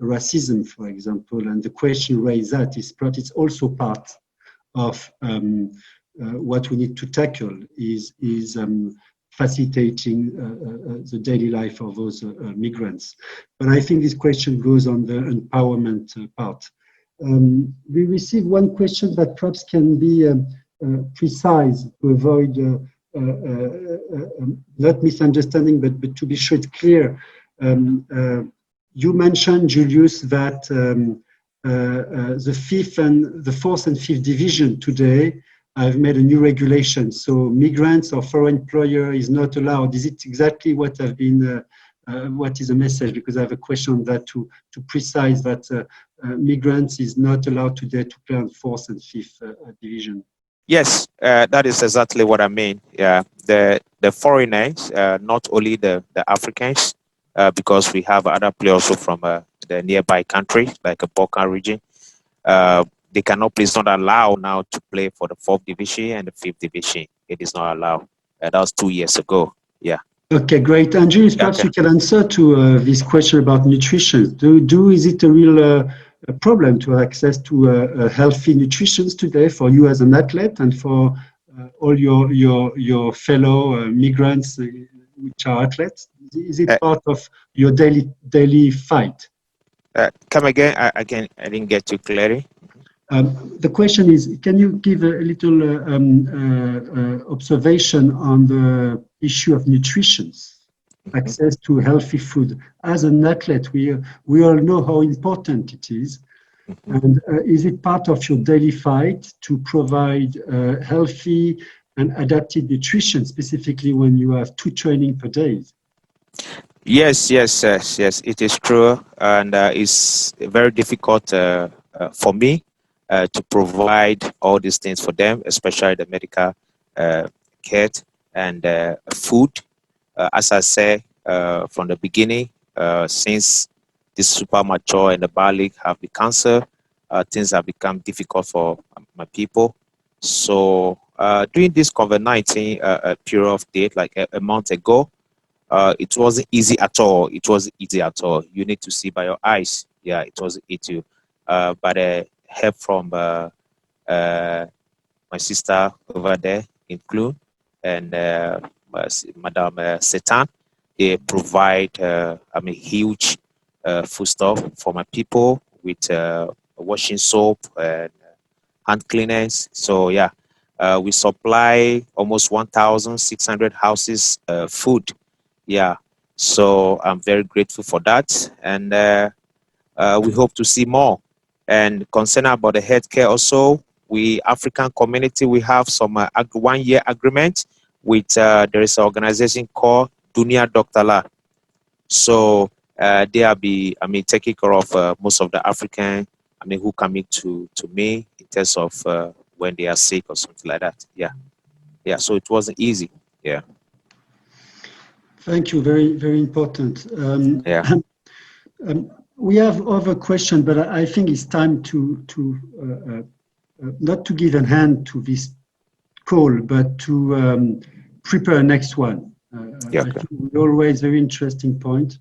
racism, for example, and the question raised that is, but it's also part of what we need to tackle is facilitating the daily life of those migrants. But I think this question goes on the empowerment part. We received one question that perhaps can be precise to avoid not misunderstanding, but to be sure it's clear. You mentioned, Julius, that the fourth and fifth division today have made a new regulation. So migrants or foreign employer is not allowed. Is it exactly what have been? What is the message? Because I have a question on that to precise that migrants is not allowed today to play on fourth and fifth division. Yes, that is exactly what I mean. Yeah, the foreigners, not only the Africans, because we have other players also from the nearby countries like a Balkan region. They cannot, please not allow now to play for the fourth division and the fifth division. It is not allowed. That was 2 years ago. Yeah. Okay, great. And Julius, perhaps you can answer to this question about nutrition. Is it a real problem to access to healthy nutrition today for you as an athlete and for all your fellow migrants which are athletes? Is it part of your daily fight? Come again? I didn't get you clearly. The question is, can you give a little observation on the issue of nutrition, access to healthy food? As an athlete, we all know how important it is. And is it part of your daily fight to provide healthy and adapted nutrition, specifically when you have 2 training per day? Yes, it is true. And it's very difficult for me to provide all these things for them, especially the medical kit and food. As I said from the beginning, since the super mature and the bar league have been cancelled, things have become difficult for my people. So during this COVID-19 period of date, like a month ago, it wasn't easy at all. It wasn't easy at all. You need to see by your eyes. Yeah, it wasn't easy. But help from my sister over there Ilknur and Madam Setan. They provide, huge foodstuff for my people with washing soap and hand cleaners. So yeah, we supply almost 1,600 houses food. Yeah, so I'm very grateful for that, and we hope to see more. And concerned about the healthcare also, we African community, we have some 1-year agreement with there is an organization called Dunia Doktala. So they are taking care of most of the African who coming to me in terms of when they are sick or something like that. Yeah, so it wasn't easy. Yeah. Thank you. Very, very important. Yeah. We have other questions, but I think it's time to not to give a hand to this call, but to prepare next one. Yeah, I think always very interesting point.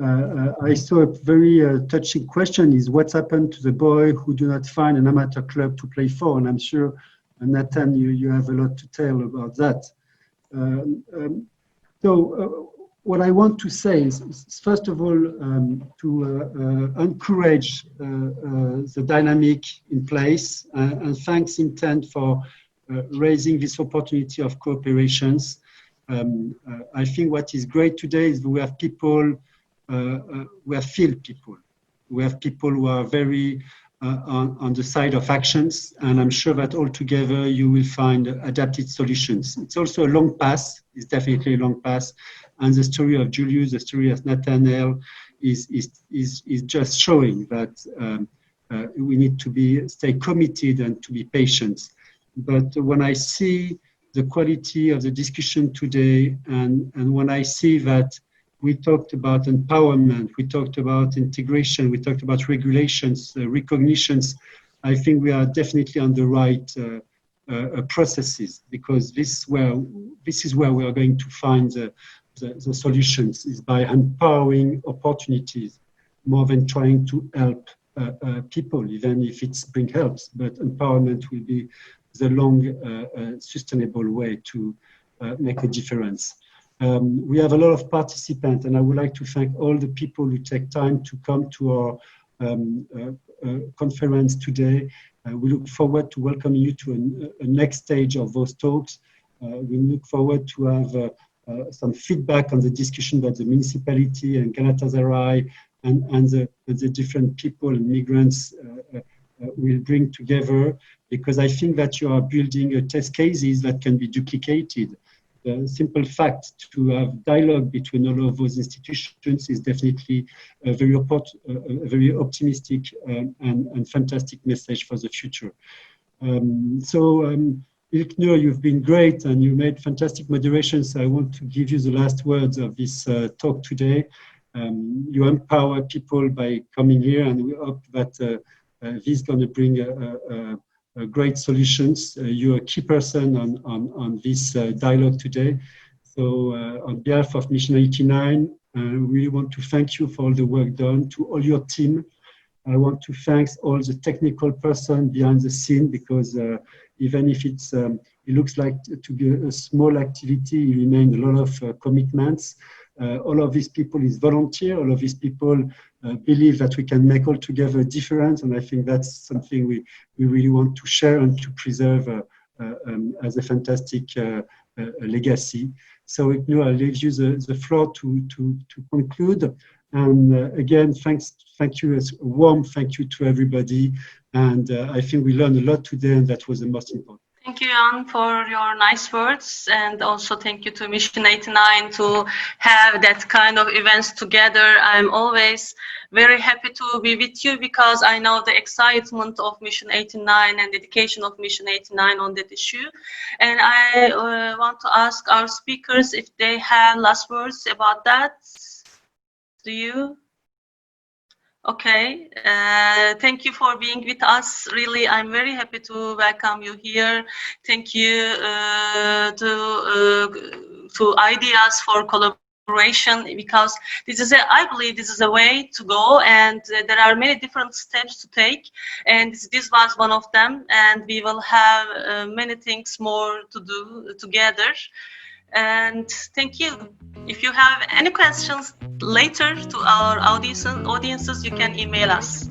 I saw a very touching question: is what's happened to the boy who do not find an amateur club to play for? And I'm sure, Nathan, you have a lot to tell about that. So what I want to say is first of all, to encourage the dynamic in place, and thanks Simten for raising this opportunity of cooperations. I think what is great today is we have people, we have field people. We have people who are very on the side of actions, and I'm sure that all together you will find adapted solutions. It's also a long path. It's definitely a long path, and the story of Julius, the story of Nathaniel, is just showing that we need to stay committed and to be patient. But when I see the quality of the discussion today, and when I see that we talked about empowerment, we talked about integration, we talked about regulations, recognitions, I think we are definitely on the right processes, because this is where we are going to find the solutions, is by empowering opportunities more than trying to help people, even if it's bring helps. But empowerment will be the long, sustainable way to make a difference. We have a lot of participants, and I would like to thank all the people who take time to come to our conference today. We look forward to welcoming you to a next stage of those talks. We look forward to have some feedback on the discussion that the municipality and Galatasaray and the different people and migrants will bring together, because I think that you are building test cases that can be duplicated. The simple fact to have dialogue between all of those institutions is definitely a very optimistic and fantastic message for the future. Ilknur, you've been great and you made fantastic moderation, so I want to give you the last words of this talk today. You empower people by coming here, and we hope that this is going to bring great solutions. You're a key person on this dialogue today. So on behalf of Mission 89, we want to thank you for all the work done. To all your team, I want to thank all the technical person behind the scene, because even if it looks like to be a small activity, it remains a lot of commitments. All of these people is volunteer. All of these people believe that we can make all together a difference, and I think that's something we really want to share and to preserve as a fantastic legacy. So now I leave you the floor to conclude. And again, thank you, a warm thank you to everybody. And I think we learned a lot today, and that was the most important. Thank you, Yann, for your nice words, and also thank you to Mission 89 to have that kind of events together. I'm always very happy to be with you, because I know the excitement of Mission 89 and dedication of Mission 89 on that issue. And I want to ask our speakers if they have last words about that. Do you? Okay, thank you for being with us. Really, I'm very happy to welcome you here. Thank you to Ideas for collaboration collaboration, because I believe this is a way to go, and there are many different steps to take, and this was one of them, and we will have many things more to do together. And thank you. If you have any questions later to our audiences, you can email us.